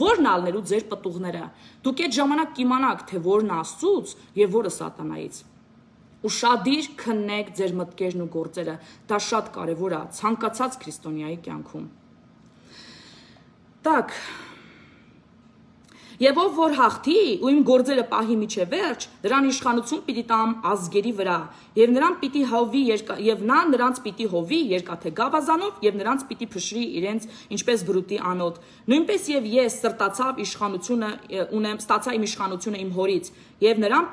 S1: որն ալնելու ձեր պտուղները, դուք այդ ժամանակ կիմանաք, թե որն Աստծուց եւ որը սատանայից։ Ուշադիր քննեք ձեր մտքերն ու գործերը, դա շատ կարևոր է ցանկացած քրիստոնյայի կյանքում։ Так, Եվ ով որ հաղթի ու իմ գործերը պահի միջև վերջ, դրան իշխանություն պիտի տամ ազգերի վրա, եւ նա նրանց պիտի հովի երկաթե գավազանով եւ նրանց պիտի փշրի իրենց ինչպես բրուտի անոթ։ Նույնպես եւ ես սրտացավ իշխանությունը ստացա իմ իշխանությունը իմ հորից եւ նրանց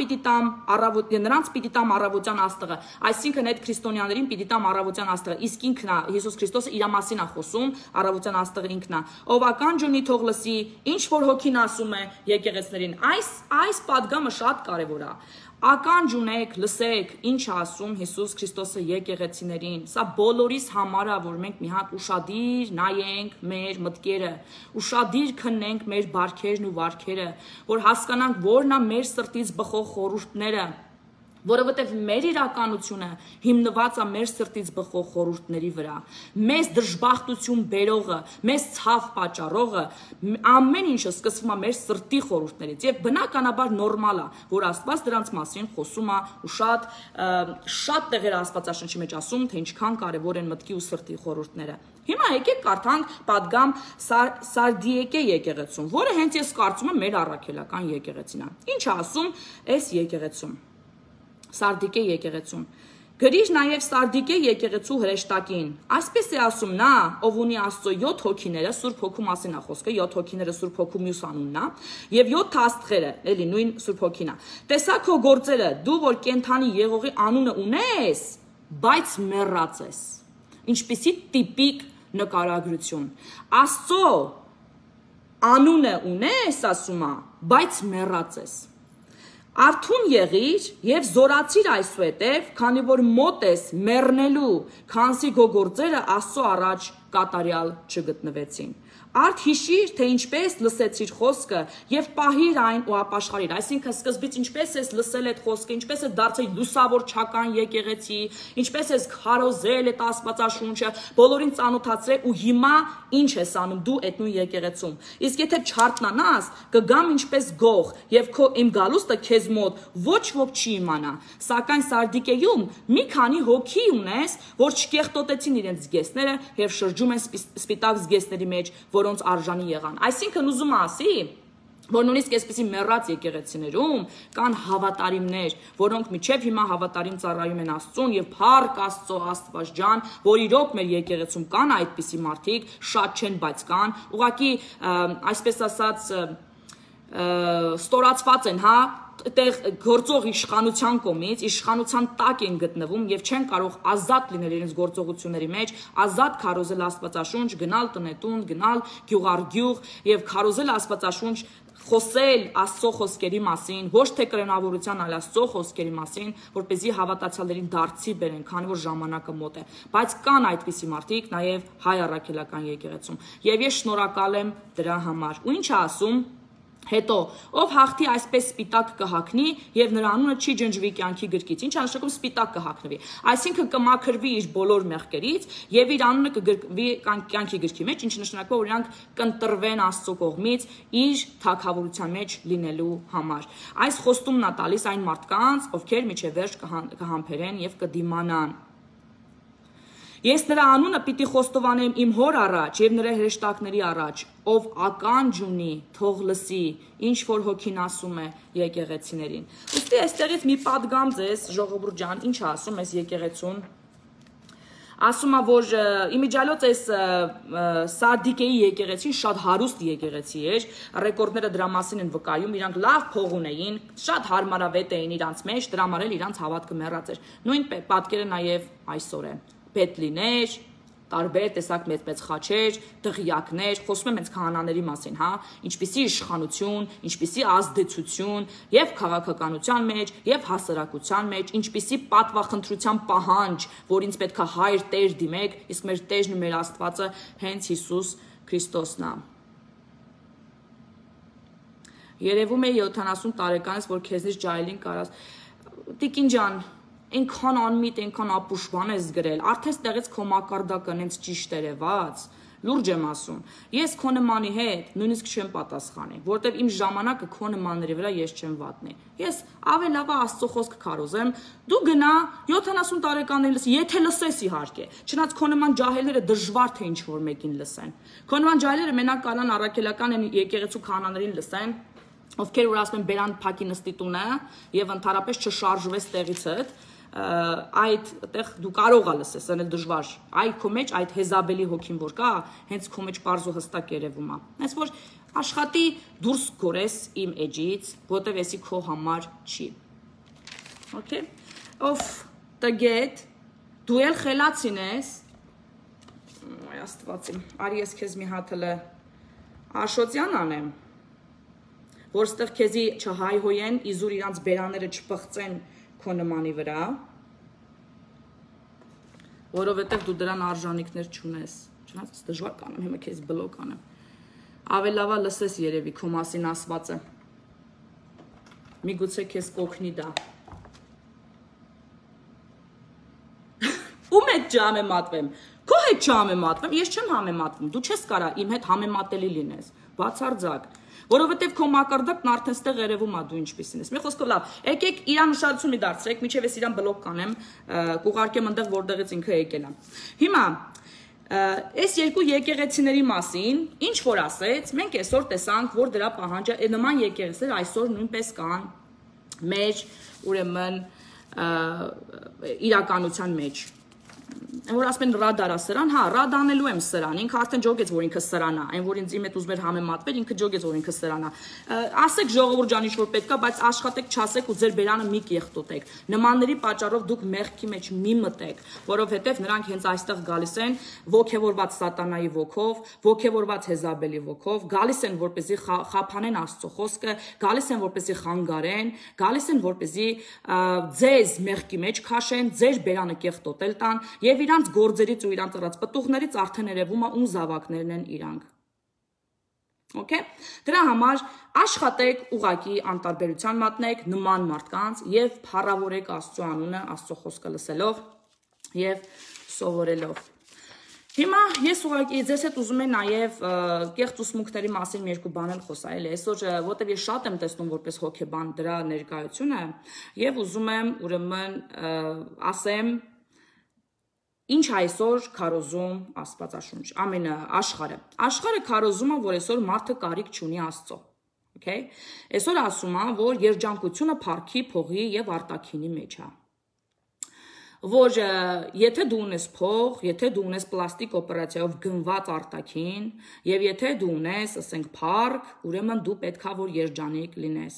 S1: պիտի տամ առավոտյան աստղը, այսինքն այդ քրիստոնյաներին պիտի տամ առավոտյան աստղը, իսկ ինքն է Հիսուս Քրիստոսը իր մասին է խոսում, առավոտյան աստղը ինքն է, ով ականջ ունի թող լսի, ինչ որ հոգին ասում է եկեղեցիներին, այս պատգամը շատ կարևոր է, ականջ ունեք, լսեք, ինչ ասում Հիսուս Քրիստոսը եկեղեցիներին, սա բոլորիս համար է, որ մենք մի հատ ուշադիր նայենք մեր մտքերը, ուշադիր քննենք մեր բարքերն ու վարքերը, որ հասկանանք որն է մեր սրտից բխող խորհուրդները, որովհետև մեր իրականությունը հիմնված է մեր սրտից բխող խորհուրդների վրա, մեզ դժբախտություն բերողը, մեզ ցավ պատճառողը, ամեն ինչը սկսվում է մեր սրտի խորհուրդներից եւ բնականաբար նորմալ է, որ Աստված դրանց մասին խոսում է ու շատ տեղեր Աստվածաշնչի մեջ ասում, թե ինչքան կարեւոր են մտքի ու սրտի խորհուրդները։ Հիմա եկեք կարդանք պատգամ Սարդիեկե եկեղեցուն, որը հենց ես կարծում եմ մեր առաքելական եկեղեցին է։ Ինչ է ասում այս եկեղեցում։ Սարդիկե եկեղեցուն։ Գրիր նաև Սարդիկե եկեղեցու հրեշտակին։ Այսպես է ասում նա, ով ունի Աստծո 7 հոգիները, Սուրբ Հոգու մասին է խոսքը, 7 հոգիները Սուրբ Հոգու մյուս անունն է, եւ 7 աստղերը, էլի նույն Սուրբ Հոգին է։ Տեսա քո գործերը, դու որ կենթանի եղողի անունը ունես, բայց մեռած ես։ Ինչպիսի տիպիկ նկարագրություն։ Աստծո Անունը ունես, ասում է, բայց մեռած ես։ Արթուն եղիր եւ զորացիր այսուհետեւ, քանի որ մոտ ես մեռնելու, քանզի քո գործերը Աստծո առաջ կատարյալ չգտնվեցին։ Արդ հիշիր, թե ինչպես լսեցիր խոսքը եւ պահիր այն ու ապաշխարիր։ Այսինքն սկզբից ինչպես ես լսել այդ խոսքը, ինչպես ես դարձել լուսավոր չական եկեղեցի, ինչպես ես քարոզել այդ Աստվածաշունչը, բոլորին ծանոթացրել ու հիմա ինչ ես անում դու այդ նույն եկեղեցում։ Իսկ եթե չարտնանաս, կգամ ինչպես գող եւ քո իմ գալուստը քեզ մոտ ոչ ոք չի իմանա։ Սակայն Սարդիկեում մի քանի հոգի ունես, որ չկեղտոտեցին իրենց զգեստները եւ շրջում են սպիտակ զգեստների մեջ, որոնց արժանի եղան։ Այսինքն ուզում ասի, որ նույնիսկ այսպիսի մեռած եկեղեցիներում կան հավատարիմներ, որոնք միջև հիմա հավատարիմ ծառայում են Աստծուն եւ փառք Աստծո Աստվածջան, որ իրոք մեր եկեղեցում կան այդպիսի մարդիկ, շատ չեն, բայց կան, ուղղակի այսպես ասած ստորացված են, հա, այդտեղ գործող իշխանության կողմից իշխանության տակ են գտնվում եւ չեն կարող ազատ լինել իրենց գործողությունների մեջ, ազատ քարոզել Աստվածաշունչ, գնալ տնետուն, գնալ գյուղ եւ քարոզել Աստվածաշունչ, խոսել Աստծո խոսքերի մասին, ոչ թե կրոնավորության, այլ Աստծո խոսքերի մասին, որպեսզի հավատացյալներին դարձի բերեն, քանի որ ժամանակը մոտ է։ Բայց կան այդպիսի մարդիկ նաեւ հայ առաքելական եկեղեցում եւ ես շնորհակալ եմ դրա համար։ Ու ինչ ասում Հետո, ով հաղթի այսպես սպիտակ կհագնի եւ նրա անունը չի ջնջվի կյանքի գրքից։ Ինչ նշանակում սպիտակ կհագնվի։ Այսինքն կմաքրվի իր բոլոր մեղքերից եւ իր անունը կգրկվի կյանքի գրքի մեջ, ինչ նշանակում որ իրանք կընտրվեն Աստծո կողմից իր թագավորության մեջ լինելու համար։ Այս խոստումն է տալիս այն մարդկանց, ովքեր միջև վերջ կհամբերեն եւ կդիմանան։ Ես նրա անունը պիտի խոստովանեմ իմ հոր առաջ եւ նրա հրեշտակների առաջ, ով ականջ ունի, թող լսի, ինչ որ հոգին ասում է եկեղեցիներին։ Ուստի այստեղից մի պատգամ ձեզ, ժողովուրդ ջան, ինչ ասում ես եկեղեցուն։ Ասում է, որ իմիջիալոց այս Սարդիկեի եկեղեցին շատ հարուստ եկեղեցի էր, ռեկորդները դրա մասին են վկայում, իրանք լավ փող ունեին, շատ հարմարավետ էին իրանց մեջ, դրա համար էլ իրանց հավատքը մեռած էր։ Նույն պատկերը նաև այսօր է։ Պետք լիներ, տարբեր տեսակ մեծ խաչեր, դղյակներ, խոսում եմ հենց քահանաների մասին, հա, ինչպիսի իշխանություն, ինչպիսի ազդեցություն եւ քաղաքականության մեջ, եւ հասարակության մեջ, ինչպիսի պատվախնդրության պահանջ, որ ինձ պետքա հայր Տեր դիմեք, իսկ մեր Տերն ու մեր Աստվածը հենց Հիսուս Քրիստոսն է։ Երևում է 70 տարեկանից, որ քեզնից ջահելին կարաս։ Տիկին ջան, Այնքան անմիտ, այնքան ապուշման ես գրել, արդեն ստեղից քո մակարդակը հենց ճիշտ երևաց, լուրջ եմ ասում, ես քո նմանի հետ նույնիսկ չեմ պատասխանի, որտեվ իմ ժամանակը քո նմանների վրա ես չեմ վատնի, ես ավելավա Աստծո խոսքը քարոզեմ, դու գնա 70 տարեկան լսի, եթե լսես իհարկե, չնայած քո նման ջահելները դժվար թե ինչ որ մեկին լսեն, քո նման ջահելները մենակ կարան առաքելական եկեղեցու քահանաներին լսեն, ովքեր որ ասում են բերան փակի նստի տունը եւ ընդհանրապես չշարժվես տեղիցդ այդ այդտեղ դու կարող ես լսես, այն էլ դժվար։ Այ քո մեջ այդ Հեզաբելի հոգին որ կա, հենց քո մեջ պարզ ու հստակ երևում է։ Այս որ աշխատի դուրս գորես իմ էջից, որտեվ էսի քո համար չի։ Okay։ Ով տգետ, դու էլ խելացին ես։ Այ Աստված իմ, արի ես քեզ մի հատ հլը Աշոտյան անեմ, որ ստեղ քեզի չհայհոյեն, իզուր իրանց բերանները չփղծեն քո նմանի վրա, որովհետև դու դրան արժանիքներ չունես, չնայած դժվար կանեմ, հիմա քեզ բլոկ անեմ, ավելավա լսես երևի քո մասին ասվածը, միգուցե քեզ կօգնի դա, ում հետ չհամեմատվեմ, քո հետ չհամեմատվեմ, ես չեմ համեմատվում, դու չես կարա իմ հետ համեմատելի լինես, բացարձակ, որովհետև քո մակարդակն արդեն ստեղ երևում է դու ինչպիսին ես։ Մի խոսքով լավ, եկեք իրան ուշադրություն մի դարձրեք, միջև ես իրան բլոկ կանեմ, կուղարկեմ այնտեղ որտեղից ինքը եկել է։ Հիմա այս երկու եկեղեցիների մասին ինչ որ ասեց, մենք այսօր տեսանք, որ դրա պահանջը նման եկեղեցիներ այսօր նույնպես կան մեր ուրեմն իրականության մեջ։ Այն որ ասում են ռադարա սրան, հա, ռադ անելու եմ սրան, ինքը արդեն ջոգեց, որ ինքը սրան է, այն որ ինձ իմ հետ ուզում էր համեմատվել, ինքը ջոգեց, որ ինքը սրան է։ Ասեք ժողովուրդ ջան, ինչ որ պետքա, բայց աշխատեք, չասեք ու ձեր բերանը մի կեղտոտեք։ Նմանների պատճառով դուք մեղքի մեջ մի մտեք, որովհետև նրանք հենց այստեղ գալիս են ոգևորված սատանայի ոգով, ոգևորված Հեզաբելի ոգով, գալիս են որպեսզի խափանեն Աստծո խոսքը, գալիս են որպեսզի խանգարեն, գալիս են որպեսզի ձեզ մեղքի մեջ քաշեն, ձեր բերանը կեղտոտել տան եւ իրանց գործերից ու իրանց ծրած պտուղներից արդեն երևում է ում զավակներն են իրանք։ Okay? Դրա համար աշխատեք ուղակի անտարբերության մատնեք նման մարդկանց եւ փառավորեք Աստծո անունը, Աստծո խոսքը լսելով եւ սովորելով։ Հիմա ես ուղղակի ձեզ հետ ուզում եմ նաև կեղծ ուսմունքների մասին մի երկու բան էլ խոսալ, այսօր որտեղ ես շատ եմ տեսնում որպես հոգեբան դրա ներկայությունը եւ ուզում եմ ուրեմն ասեմ ինչ այսօր քարոզում Աստվածաշունչ, ամենը աշխարհը քարոզում է, որ այսօր մարդը կարիք չունի Աստծո, okay? Այսօր ասում է, որ երջանկությունը փառքի, փողի եւ արտաքինի մեջ է։ Որ եթե դու ունես փող, եթե դու ունես պլաստիկ օպերացիայով գնված արտաքին, եւ եթե դու ունես, ասենք, փառք, ուրեմն դու պետքա որ երջանիկ լինես։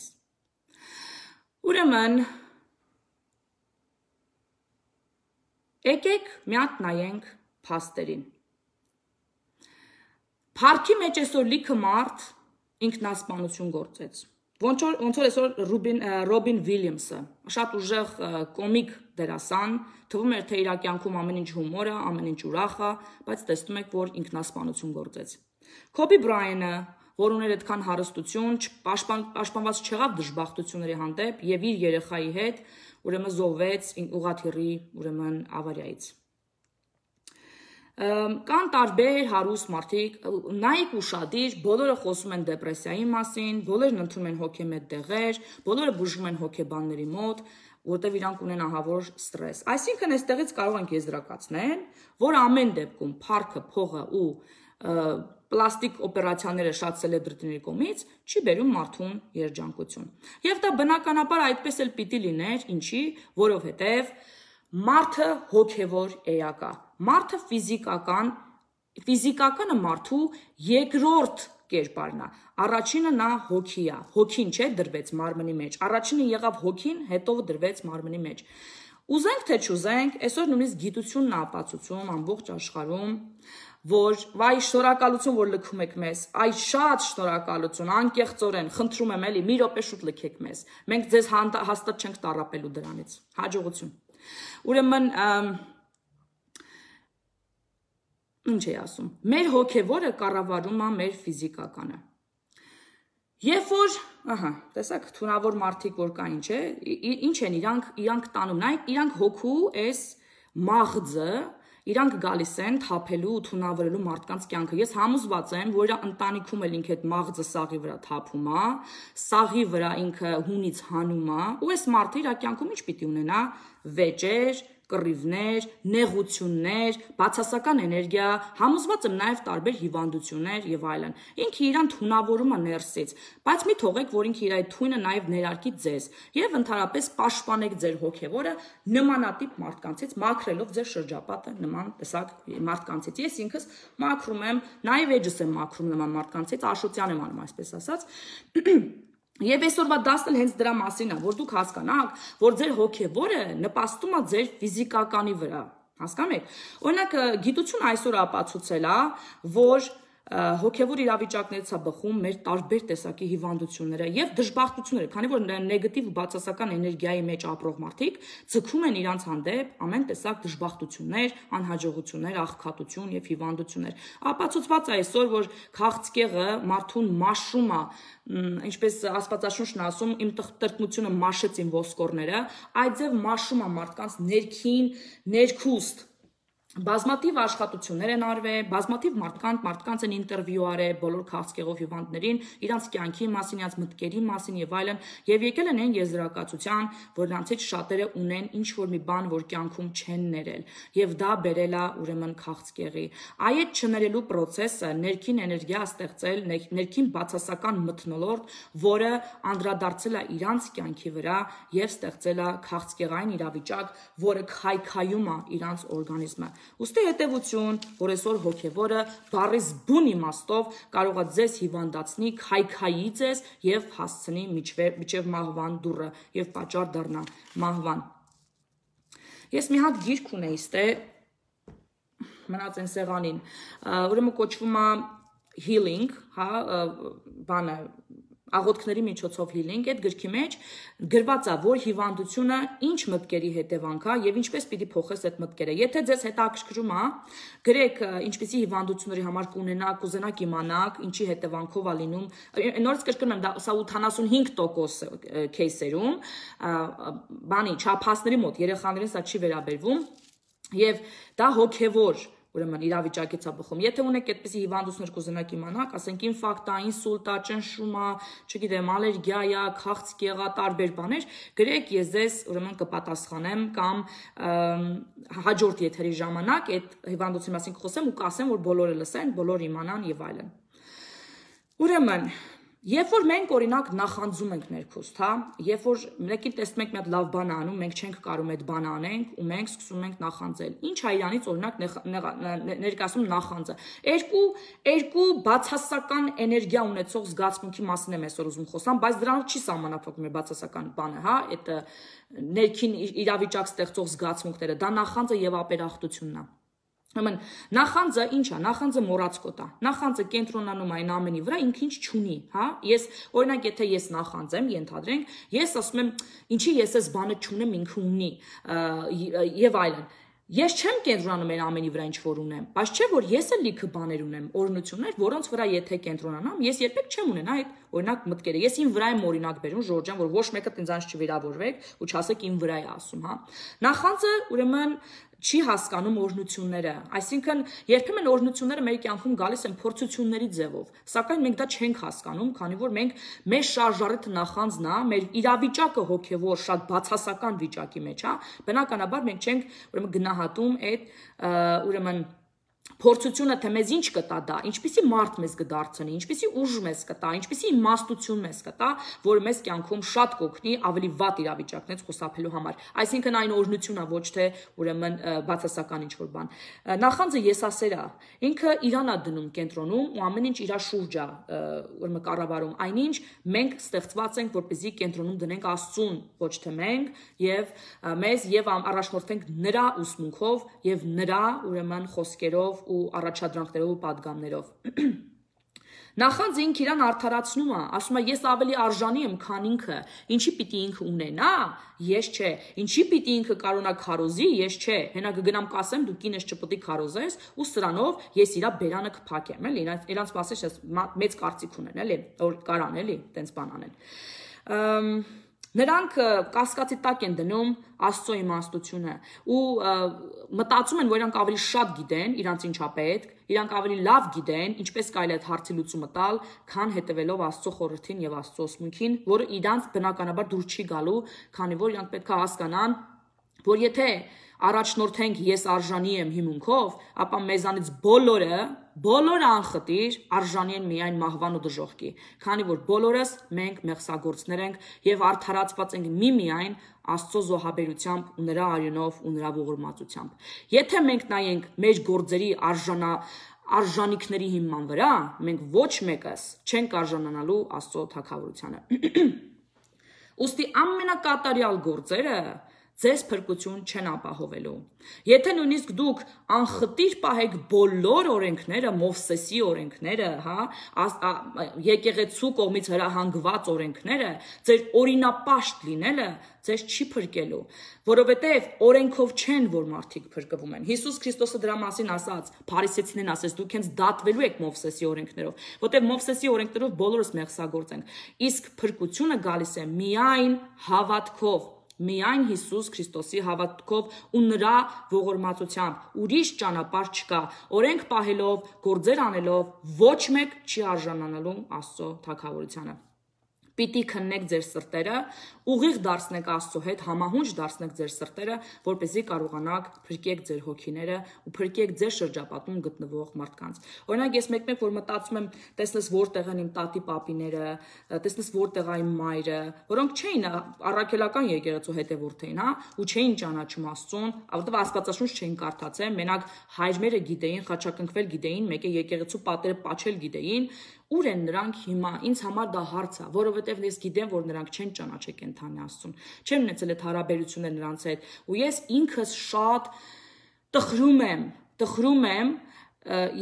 S1: Ուրեմն եկեք մի հատ նայենք փաստերին։ Փառքի մեջ այսօր լիքը մարդ ինքնասպանություն գործեց։ Ոնց որ այսօր Ռոբին Վիլյամսը, շատ ուժեղ կոմիկ դերասան, թվում էր թե իր կյանքում ամեն ինչ հումոր է, ամեն ինչ ուրախ է, բայց տեսնում եք, որ ինքնասպանություն գործեց։ Քոբի Բրայանը, որ ուներ այդքան հարստություն, պաշտպանված չեղավ դժբախտությունների հանդեպ եւ իր երեխայի հետ ուրեմն զոհվեց ուղղաթիռի ուրեմն ավարիայից։ Կան տարբեր հարուստ մարդիկ, նայեք ուշադիր, բոլորը խոսում են դեպրեսիայի մասին, բոլորն ընդունում են հոգեմետ դեղեր, բոլորը բուժում են հոգեբանների մոտ, որտեղ իրանք ունեն ահավոր ստրես։ Այսինքն այստեղից կարող ենք եզրակացնել, որ ամեն դեպքում փառքը, փողը ու պլաստիկ օպերացիաները շատ սելեբրիտիների կողմից չի բերում մարդուն երջանկություն։ Եվ դա բնականաբար այդպես էլ պիտի լիներ, ինչի, որովհետև մարդը հոգևոր էակ է, մարդը ֆիզիկականը մարդու երկրորդ կերպարն է, առաջինը նա հոգի է, հոգին չէ դրվեց մարմնի մեջ, առաջինը եղավ հոգին, հետո դրվեց մարմնի մեջ։ Ուզենք թե չուզենք, այսօր նույնիսկ գիտությունն է ապացուցում ամբողջ աշխարհում, որ վայ շնորհակալություն, որ լքում եք մեզ, այ շատ շնորհակալություն, անկեղծորեն, խնդրում եմ էլի, մի րոպե շուտ լքեք մեզ, մենք ձեզ հաստատ չենք տառապելու դրանից, հաջողություն։ Ուրեմն ինչ է ասում, մեր հոգևորը կառավարում է մեր ֆիզիկականը։ Երբ որ, տեսակ, թունավոր մարդիկ որ կային, չէ, ինչ են իրանք տանում, նայեք, իրանք հոգու այս մաղձը, իրանք գալիս են թափելու ու թունավորելու մարդկանց կյանքը։ Ես համոզված եմ, որ ընտանիքում էլ ինքը այդ մաղձը սաղի վրա թափում է, սաղի վրա ինքը հունից հանում է, ու այս մարդը իր կյանքում ինչ պիտի ունենա, վեճեր, կռիվներ, նեղություններ, բացասական էներգիա, համոզված եմ նաև տարբեր հիվանդություններ եւ այլն։ Ինքը իրան թունավորում է ներսից, բայց մի թողեք, որ ինքը իր այդ թույնը նաև ներարկի ձեզ եւ ընդհանրապես պաշտպանեք ձեր հոգեվորը նմանատիպ մարդկանցից, մաքրելով ձեր շրջապատը նման տեսակ մարդկանցից։ Ես ինքս մաքրում եմ, նաև էջս եմ մաքրում նման մարդկանցից, աշոտյան եմ անում, այսպես ասած։ Եվ այսօրվա դասն հենց դրա մասին է, որ դուք հասկանաք, որ ձեր հոգևորը նպաստում է ձեր ֆիզիկականի վրա, հասկանում եք։ Օրինակ, գիտությունը այսօր ապացուցել է, որ հոգևոր իրավիճակներից է բխում մեր տարբեր տեսակի հիվանդությունները եւ դժբախտությունները, քանի որ նեգատիվ բացասական էներգիայի մեջ ապրող մարդիկ ձգում են իրանց հանդեպ ամեն տեսակ դժբախտություններ, անհաջողություններ, աղքատություն եւ հիվանդություններ։ Ապացուցված է այսօր, որ քաղցկեղը մարդուն մաշում է, ինչպես Աստվածաշունչն ասում, իմ տրտմությունը մաշեց իմ ոսկորները, այդ ձև մաշում է մարդկանց ներքին, ներքուստ բազմաթիվ աշխատություններ են արվել, բազմաթիվ մարդկանց են ինտերվյու արել, բոլոր քաղցկեղով հիվանդներին, իրանց կյանքի մասին, իրանց մտքերի մասին եւ այլն, եւ եկել են այն եզրակացության, որ նրանցից շատերը ունեն ինչ-որ մի բան, որ կյանքում չեն ներել, եւ դա բերել է ուրեմն քաղցկեղի։ Այդ չներելու process-ը ներքին էներգիա ստեղծել, ներքին բացասական մթնոլորտ, որը անդրադարձել է իրանց կյանքի վրա եւ ստեղծել է քաղցկեղային իրավիճակ, որը քայքայում է իրանց օրգանիզմը։ Ուստի հետևություն, որ այսօր հոգևորը բառից բուն իմաստով կարող է ձեզ հիվանդացնի, քայքայի ձեզ եւ հասցնի միջև մահվան դուռը եւ պատճառ դառնա մահվան։ Ես մի հատ գիրք ունեի, ստե մնաց այն սեղանին, ուրեմն կոչվում է healing, հա, բանը աղոթքների միջոցով healing, այդ գրքի մեջ գրված է, որ հիվանդությունը ինչ մտքերի հետևանք է եւ ինչպես պիտի փոխես այդ մտքերը։ Եթե ձեզ հետաքրքրում է, գրեք ինչպիսի հիվանդությունների համար կուզենաք իմանաք, ինչի հետևանքով է լինում։ Նորից կրկնում եմ, դա 85% кейսերում, բանի չափածների մոտ երեխաներին սա չի վերաբերվում եւ դա հոգեվոր ուրեմն իրավիճակից է բխում։ Եթե ունեք այդպիսի հիվանդություններ կուզենաք իմանաք, ասենք ինֆարկտ է, ինսուլտ է, ճնշում է, չգիտեմ, ալերգիա է, քաղցկ եղա, տարբեր բաներ, գրեք, ես ձեզ ուրեմն կպատասխանեմ կամ հաջորդ եթերի ժամանակ այդ հիվանդության մասին կխոսեմ ու կասեմ, որ բոլորը լսեն, բոլորը իմանան եւ այլն։ Ուրեմն Երբ որ մենք օրինակ նախանձում ենք ներքուստ, հա, երբ որ մեկին տեսնում ենք մի հատ լավ բան անում, մենք չենք կարող այդ բանը անենք ու մենք սկսում ենք նախանձել։ Ինչ է իրանից օրինակ ներկայացնում նախանձը։ Երկու բացասական էներգիա ունեցող զգացմունքի մասին եմ այսօր ուզում խոսամ, բայց դրանով չի սահմանափակվում բացասական բանը, հա, այդ ներքին իրավիճակ ստեղծող զգացմունքները, դա նախանձը եւ ապերախտությունն է։ Նախանձը ինչ է, նախանձը մոռացկոտ է, նախանձը կենտրոնանում այն ամենի վրա, ինքը ինչ չունի, հա, ես, օրինակ, եթե ես նախանձեմ, ենթադրենք, ես ասում եմ, ինչի ես այս բանը չունեմ, ինքը ունի, եւ այլն, ես չեմ կենտրոնանում այն ամենի վրա, ինչ որ ունեմ, բայց չէ, որ ես էլ լիքը բաներ ունեմ, օրհնություններ, որոնց վրա եթե կենտրոնանամ, ես երբեք չեմ ունենա այդ, օրինակ, մտքերը, ես իմ վրա եմ օրինակ բերում, Ժորժ ջան, որ ոչ մեկը ինձանից չվիրավորվեք ու չասեք իմ վրա է ասում, հա, նախանձը, ուրեմն չի հասկանում օրհնությունները, այսինքն երբեմն օրհնությունները մեր կյանքում գալիս են փորձությունների ձևով, սակայն մենք դա չենք հասկանում, քանի որ մենք մեր շարժառիթը նախանձն է, մեր իրավիճակը հոգևոր շատ բացասական վիճակի մեջ է, բնականաբար մենք չենք ուրեմն գնահատում այդ ուրեմն փորձությունը թե մեզ ինչ կտա դա, ինչպիսի մարդ մեզ կդարձնի, ինչպիսի ուժ մեզ կտա, ինչպիսի իմաստություն մեզ կտա, որը մեզ կյանքում շատ կօգնի ավելի վատ իրավիճակներից խուսափելու համար։ Այսինքն այն օրհնությունն է, ոչ թե ուրեմն բացասական ինչ-որ բան։ Նախանձը եսասեր է, ինքը իրան է դնում կենտրոնում ու ամեն ինչ իր շուրջ է ուրեմն կառավարում, այնինչ մենք ստեղծված ենք, որպեսզի կենտրոնում դնենք Աստծուն, ոչ թե մենք, եւ մեզ եւ առաջնորդենք նրա ուսմունքով եւ նրա ուրեմն խոսքերով ու առաջադրանքներով ու պատգամներով։ Նախանձը ինքը իրան արդարացնում է, ասում է ես ավելի արժանի եմ, քան ինքը, ինչի պիտի ինքը ունենա, ես չէ, ինչի պիտի ինքը կարողանա քարոզի, ես չէ, հենա կգնամ կասեմ դու կինս չպետք քարոզես ու սրանով ես իրա բերանը կփակեմ, էլի, իրանց մասից մեծ կարծիք ունեն, էլի, որ կարան, էլի, տենց բան անեն։ Նրանք կասկածի տակ են դնում Աստծո իմաստությունը ու մտածում են, որ իրանք ավելի շատ գիտեն, իրանց ինչա պետք, իրանք ավելի լավ գիտեն, ինչպես կարելի է այդ հարցի լուծումը տալ, քան հետևելով Աստծո խորհրդին եւ Աստծո ուսմունքին, որը իրանց բնականաբար դուր չի գալու, քանի որ իրանք պետք է հասկանան, որ եթե առաջնորդենք ես արժանի եմ հիմունքով, ապա մեզանից բոլորը անխտիր արժանի են միայն մահվան ու դժոխքի, քանի որ բոլորս մենք մեղսագործներ ենք եւ արդարացված ենք միմիայն Աստծո զոհաբերությամբ ու նրա արյունով ու նրա ողորմածությամբ։ Եթե մենք նայենք մեր գործերի արժանիքների հիման վրա, մենք ոչ մեկս չենք արժանանալու Աստծո թագավորությանը։ Ուստի ամենակատարյալ գործերը ձեզ փրկություն չեն ապահովելու։ Եթե նույնիսկ դուք անխտիր պահեք բոլոր օրենքները, Մովսեսի օրենքները, հա, եկեղեցու կողմից հրահանգված օրենքները, ձեր օրինապաշտ լինելը ձեզ չի փրկելու, որովհետև օրենքով չեն, որ մարդիկ փրկվում են։ Հիսուս Քրիստոսը դրա մասին ասաց, փարիսեցիներին ասեց, դուք հենց դատվելու եք Մովսեսի օրենքներով, որովհետև Մովսեսի օրենքներով բոլորս մեղսագործ ենք, իսկ փրկությունը գալիս է միայն հավատքով, միայն Հիսուս Քրիստոսի հավատքով ու նրա ողորմածությամբ, ուրիշ ճանապարհ չկա, օրենք պահելով, գործեր անելով ոչ մեկ չի արժանանալու Աստծո թագավորությանը։ Պիտի քննեք ձեր սրտերը, ուղիղ դարձնեք Աստծո հետ, համահունչ դարձնեք ձեր սրտերը, որպեսզի կարողանաք փրկեք ձեր հոգիները ու փրկեք ձեր շրջապատում գտնվող մարդկանց։ Օրինակ ես մեկ-մեկ որ մտածում եմ, տեսնես որտեղ են իմ տատի պապիները, տեսնես որտեղ է իմ մայրը, որոնք չէին առաքելական եկեղեցու հետևորդ էին, հա, ու չէին ճանաչում Աստծուն, որովհետև Աստվածաշունչ չէին կարդացել, մենակ հայրերը գիտեին, խաչակնկվել գիտեին, մեկը եկեղեցու պատերը պաչել գիտեին, ուր են նրանք հիմա, ինձ համար դա հարց է, որովհետև ես գիտեմ, որ նրանք չեն ճանաչել կենդանի Աստծուն, չեմ ունեցել այդ հարաբերությունները նրանց հետ, ու ես ինքս շատ տխրում եմ,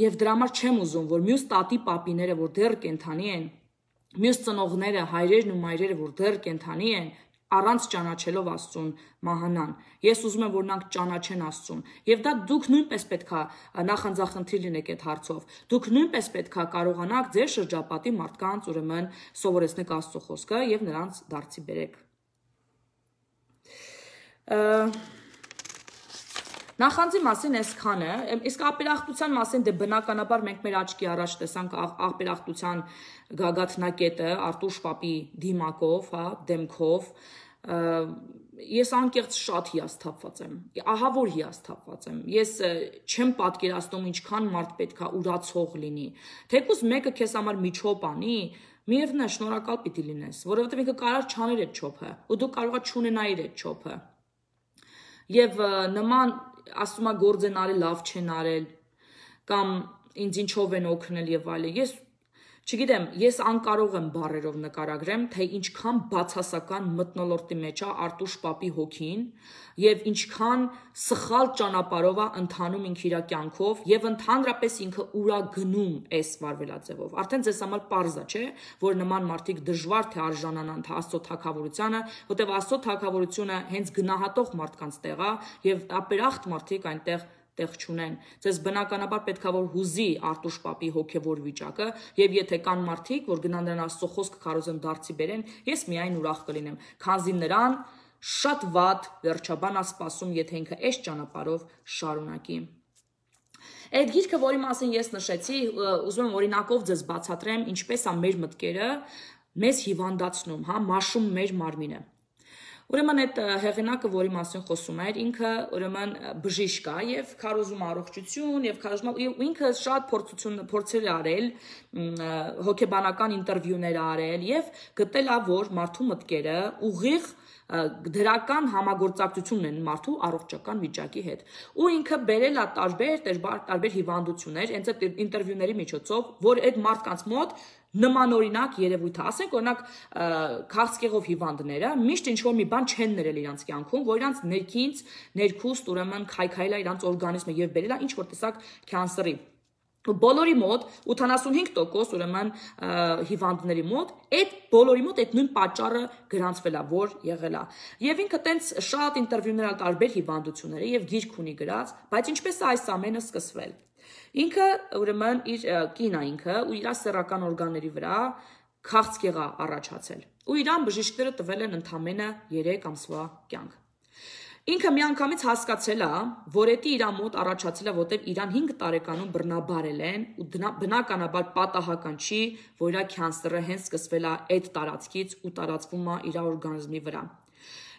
S1: եւ դրա համար չեմ ուզում, որ մյուս տատի պապիները, որ դեռ կենդանի են, մյուս ծնողները, հայրերն ու մայրերը, որ դեռ կենդանի են, առանց ճանաչելով Աստծուն մահանան։ Ես ուզում եմ, որ նրանք ճանաչեն Աստծուն։ Եվ դա դուք նույնպես պետքա նախանձախնդիր լինեք այդ հարցով։ Դուք նույնպես պետքա կարողանաք ձեր շրջապատի մարդկանց ուրեմն սովորեցնեք Աստծո խոսքը եւ նրանց դարձի բերեք։ Նախանձի մասին այսքանը, իսկ ապերախտության մասին դե բնականաբար մենք մեր աչքի առաջ տեսանք ապերախտության գագաթնակետը Արտուր Շպապի դիմակով, հա, դեմքով, ես անկեղծ շատ հիասթափված եմ, ահա որ հիասթափված եմ, ես չեմ պատկերացնում ինչքան մարդ պետքա ուրացող լինի, թեկուզ մեկը քեզ համար միջոպ անի, միևնույն է շնորհակալ պիտի լինես, որովհետև ինքը կարող չաներ այդ չոփը, ու դու կարող ես չունենայիր այդ չոփը, եւ նման ասում է գործ են արել, լավ չեն արել, կամ ինձ ինչով են օգնել եւ այլն, ես չգիտեմ, ես անկարող եմ բառերով նկարագրեմ, թե ինչքան բացասական մթնոլորտի մեջ է Արտուր Շպապի հոգին եւ ինչքան սխալ ճանապարհով է ընթանում ինքը իր կյանքով եւ ընդհանրապես ինքը ուրա գնում էս վարվելաձևով։ Արդեն ձեզ համար պարզ է, չէ, որ նման մարդիկ դժվար թե արժանանան Աստծո թագավորությանը, որտեղ Աստծո թագավորությունը հենց գնահատող մարդկանց տեղ է եւ ապերախտ մարդիկ այնտեղ տեղ չունեն։ Ձեզ բնականաբար պետքա որ հուզի Արտուր Շպապի հոգևոր վիճակը եւ եթե կան մարդիկ, որ գնան նրան Աստծո խոսքը քարոզեն դարձի բերեն, ես միայն ուրախ կլինեմ, քանզի նրան շատ վատ վերջաբան է սպասում, եթե ինքը այս ճանապարհով շարունակի։ Այդ գիրքը, որի մասին ես նշեցի, ուզում եմ օրինակով ձեզ բացատրեմ, ինչպես է մեր մտքերը մեզ հիվանդացնում, հա, մաշում մեր մարմինը։ Ուրեմն այդ հեղինակը, որի մասին խոսում էր, ինքը ուրեմն բժիշկ է եւ քարոզում առողջություն եւ քարոզում ինքը շատ փորձեր արել, հոգեբանական ինտերվյուներ արել եւ գտել է, որ մարդու մտքերը ուղիղ դրական համագործակցություն են մարդու առողջական վիճակի հետ։ Ու ինքը բերել է տարբեր հիվանդություններ, հենց այդ ինտերվյուների միջոցով, որ այդ մարդկանց մոտ նմանօրինակ երևույթ է, ասենք օրինակ քաղցկեղով հիվանդները միշտ ինչ-որ մի բան չեն ներել իրանց կյանքում, որ իրանց ներքուստ ուրեմն քայքայել է իրանց օրգանիզմը եւ բերել է ինչ-որ տեսակ կյանսերի։ Բոլորի մոտ 85% ուրեմն հիվանդների մոտ այդ բոլորի մոտ այդ նույն պատճառը գրանցվել է, որ եղել է։ Եվ ինքը տենց շատ ինտերվյուներ ալ տարբեր հիվանդությունների եւ գիրք ունի գրած, բայց ինչպես է այս ամենը սկսվել։ Ինքը ուրեմն իր կինը ինքը ու իր սեռական օրգանների վրա քաղցկեղ է առաջացել։ Ու իրան բժիշկները տվել են ընդամենը 3 ամսվա կյանք։ Ինքը միանգամից հասկացել է, որ էդի իր մոտ առաջացել է, որտեղ իրան 5 տարեկանում բռնաբարել են ու բնականաբար պատահական չի, որ իր կյանսերը հենց սկսվել է այդ տարածքից ու տարածվում է իր օրգանիզմի վրա։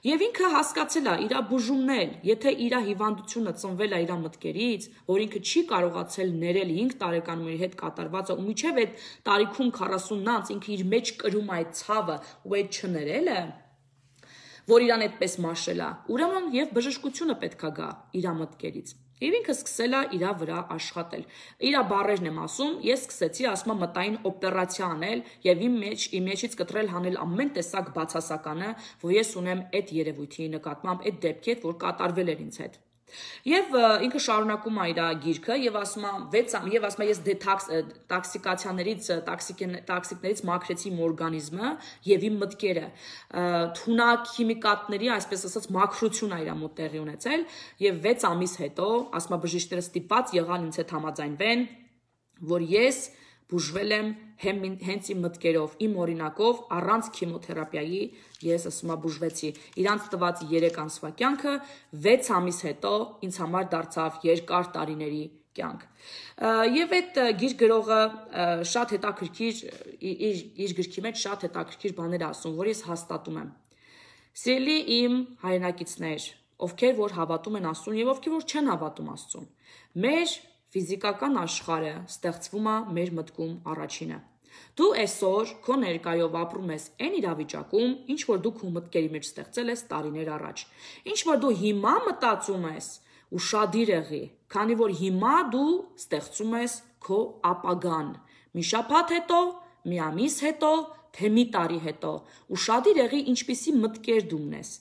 S1: Եվ ինքը հասկացել է իր բուժումն, եթե իր հիվանդությունը ծնվել է իր մտքերից, որ ինքը չի կարողացել ներել 5 տարեկանում իր հետ կատարվածը ու միջև այդ տարիքում 40-նանց ինքը իր մեջ կրում է այդ ցավը ու այդ չներելը, որ իրան այդպես մաշել է, ուրեմն եւ բժշկությունը պետքա գա իր մտքերից։ Եվ ինքը սկսել է իր վրա աշխատել։ Իր բառերն եմ ասում, ես սկսեցի ասում մտային օպերացիա անել եւ իմ մեջից կտրել հանել ամեն տեսակ բացասականը, որ ես ունեմ այդ երևույթի նկատմամբ, այդ դեպքի հետ, որ կատարվել էր ինձ հետ։ Եվ ինքը շարունակում է իր գիրքը եւ ասում է 6 ամիս եւ ասում է ես տոքսիկներից մաքրեցի իմ օրգանիզմը եւ իմ մտքերը թունակ քիմիկատների այսպես ասած մաքրություն է իր մոտ տեղի ունեցել եւ 6 ամիս հետո ասում է բժիշկները ստիպված եղան ինձ հետ համաձայնվեն որ ես բուժվել եմ հենց իմ մտքերով, իմ օրինակով, առանց քիմոթերապիայի ես ասում եմ բուժվեցի։ Իրանց տված 3 ամսվա կյանքը 6 ամիս հետո ինձ համար դարձավ երկար տարիների կյանք։ Եվ այդ գիրգրողը շատ հետաքրքիր իր գրքի մեջ շատ հետաքրքիր բաներ ասում, որ ես հաստատում եմ։ Սիրելի իմ հայրենակիցներ, ովքեր որ հավատում են Աստծուն եւ ովքեր որ չեն հավատում Աստծուն, մեր ֆիզիկական աշխարհը ստեղծվում է մեր մտքում առաջինը։ Դու այսօր քո ներկայով ապրում ես այն իրավիճակում, ինչ որ դու քո մտքերի մեջ ստեղծել ես տարիներ առաջ։ Ինչ որ դու հիմա մտածում ես, ուշադիր եղի, քանի որ հիմա դու ստեղծում ես քո ապագան։ Մի շաբաթ հետո, մի ամիս հետո, թե մի տարի հետո, ուշադիր եղի ինչպիսի մտքեր դու ունես։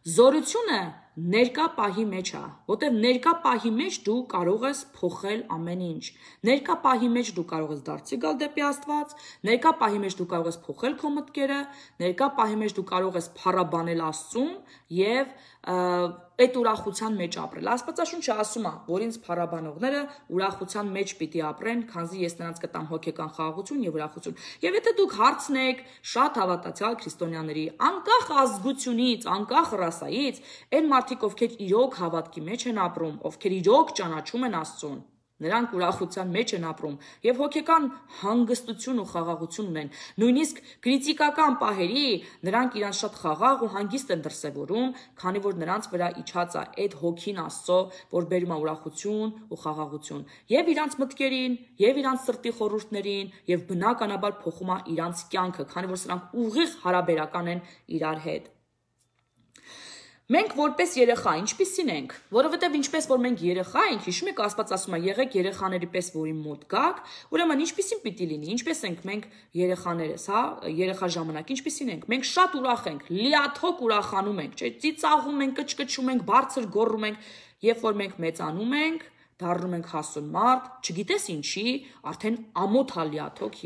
S1: Զորությունը ներկա պահի մեջ է, որտեղ ներկա պահի մեջ դու կարող ես փոխել ամեն ինչ։ Ներկա պահի մեջ դու կարող ես դարձի գալ դեպի Աստված, ներկա պահի մեջ դու կարող ես փոխել քո մտքերը, ներկա պահի մեջ դու կարող ես փառաբանել Աստծուն եւ այդ ուրախության մեջ ապրել։ Աստվածաշունչը ասում է, որ ինձ փառաբանողները ուրախության մեջ պիտի ապրեն, քանզի ես նրանց կտամ հոգեկան խաղաղություն եւ ուրախություն։ Եվ եթե դուք հարցնեք շատ հավատացյալ քրիստոնյաների, անկախ ազգությունից, անկախ ռասայից, այն մարդիկ, ովքեր իրոք հավատքի մեջ են ապրում, ովքեր իրոք ճանաչում են Աստծուն, նրանք ուրախության մեջ են ապրում եւ հոգեկան հանգստություն ու խաղաղություն ունեն։ Նույնիսկ քրիտիկական պահերի նրանք իրանց շատ խաղաղ ու հանգիստ են դրսևորում, քանի որ նրանց վրա իջած է այդ հոգին Աստծո, որ բերում է ուրախություն ու խաղաղություն եւ իրանց մտքերին, եւ իրանց սրտի խորհուրդներին, եւ բնականաբար փոխում է իրանց կյանքը, քանի որ սրանք ուղիղ հարաբերական են իրար հետ։ Մենք որպես երեխա ինչպիսին ենք, որովհետև ինչպես որ մենք երեխա ենք, հիշում եք Աստված ասում է եղեք երեխաների պես որի մոտ գաք, ուրեմն ինչպիսին պիտի լինի, ինչպես ենք մենք երեխաներս, հա, երեխա ժամանակ ինչպիսին ենք, մենք շատ ուրախ ենք, լիաթոք ուրախանում ենք, չէ՞, ծիծաղում ենք, կչկչում ենք, բարձր գոռում ենք, երբ որ մենք մեծանում ենք, դառնում ենք հասուն մարդ, չգիտես ինչի, արդեն ամոթ է լիաթոք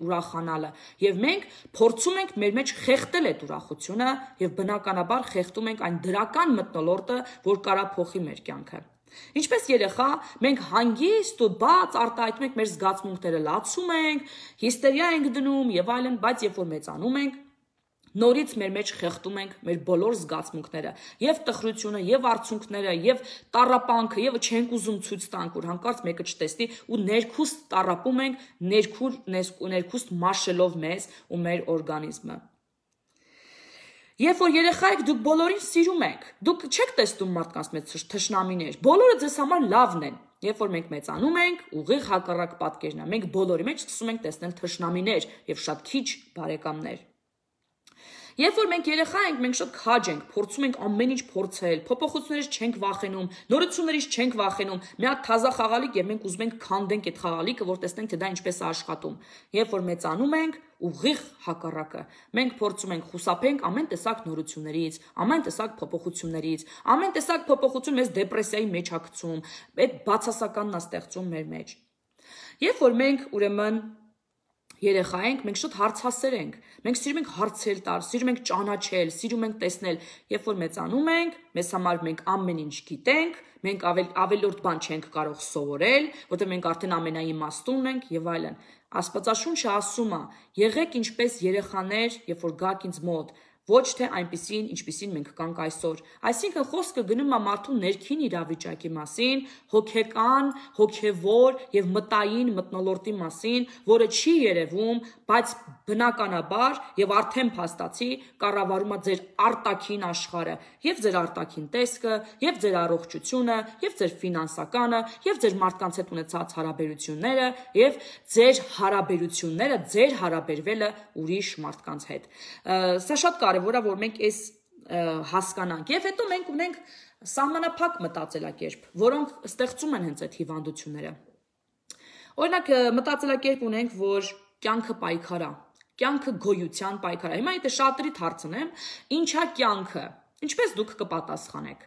S1: ուրախանալը, եւ մենք փորձում ենք մեր մեջ խեղդել այդ ուրախությունը եւ բնականաբար խեղդում ենք այն դրական մթնոլորտը, որ կարա փոխի մեր կյանքը։ Ինչպես երեխա, մենք հանգիստ ու բաց արտահայտում ենք մեր զգացմունքները, լացում ենք, հիստերիա ենք դնում եւ այլն, բայց երբ որ մեծանում ենք, նորից մեր մեջ խեղդում ենք մեր բոլոր զգացմունքները, եւ տխրությունը, եւ արցունքները, եւ տառապանքը, եւ չենք ուզում ցույց տանք, որ հանկարծ մեկը չտեսնի ու ներքուստ տառապում ենք, ներքուստ մաշելով մեզ ու մեր օրգանիզմը։ Երբ որ երեխա եք, դուք բոլորին սիրում եք, դուք չեք տեսնում մարդկանց մեջ թշնամիներ, բոլորը ձեզ համար լավն են։ Երբ որ մենք մեծանում ենք, ուղիղ հակառակ պատկերն է, մենք բոլորի մեջ սկսում ենք տեսնել թշնամիներ եւ շատ քիչ բարեկամներ։ Երբ որ մենք երեխա ենք, մենք շատ քաջ ենք, փորձում ենք ամեն ինչ փորձել, փոփոխություններից չենք վախենում, նորություններից չենք վախենում։ Մի հատ թազա խաղալիք եւ մենք ուզում ենք քանդենք այդ խաղալիքը, որ տեսնենք թե դա ինչպես է աշխատում։ Երբ որ մեծանում ենք, ուղիղ հակառակը։ Մենք փորձում ենք խուսափենք ամեն տեսակ նորություններից, ամեն տեսակ փոփոխություններից, ամեն տեսակ փոփոխություն մեզ դեպրեսիայի մեջ է գցում, այդ բացասականն է ստեղծում մեր մեջ։ Երբ որ մենք ուրեմն երեխա ենք, մենք շատ հարցասեր ենք, մենք սիրում ենք հարցել տալ, սիրում ենք ճանաչել, սիրում ենք տեսնել, երբ որ մեծանում ենք, մեզ համար մենք ամեն ինչ գիտենք, մենք ավելորդ բան չենք կարող սովորել, որտեղ մենք արդեն ամենաիմաստունն ենք եւ այլն։ Աստվածաշունչը ասում է. եղեք ինչպես երեխաներ, երբ որ գաք ինձ մոտ, ոչ թե այնպիսին, ինչպիսին մենք կանք այսօր։ Այսինքն խոսքը գնում է մարդու ներքին իրավիճակի մասին, հոգեկան, հոգևոր եւ մտային մթնոլորտի մասին, որը չի երևում, բայց բնականաբար եւ արդեն փաստացի կառավարում է ձեր արտաքին աշխարհը, եւ ձեր արտաքին տեսքը, եւ ձեր առողջությունը, եւ ձեր ֆինանսականը, եւ ձեր մարդկանց հետ ունեցած հարաբերությունները, եւ ձեր հարաբերությունները, ձեր հարաբերվելը ուրիշ մարդկանց հետ։ Սա շատ կարևոր է, որ մենք այս հասկանանք, եւ հետո մենք ունենք սահմանափակ մտածելակերպ, որոնք ստեղծում են հենց այդ հիվանդությունները։ Օրինակ մտածելակերպ ունենք, որ կյանքը պայքար է, կյանքը գոյության պայքար է։ Հիմա եթե շատերիդ հարցնեմ, ինչ է կյանքը, ինչպես դուք կպատասխանեք։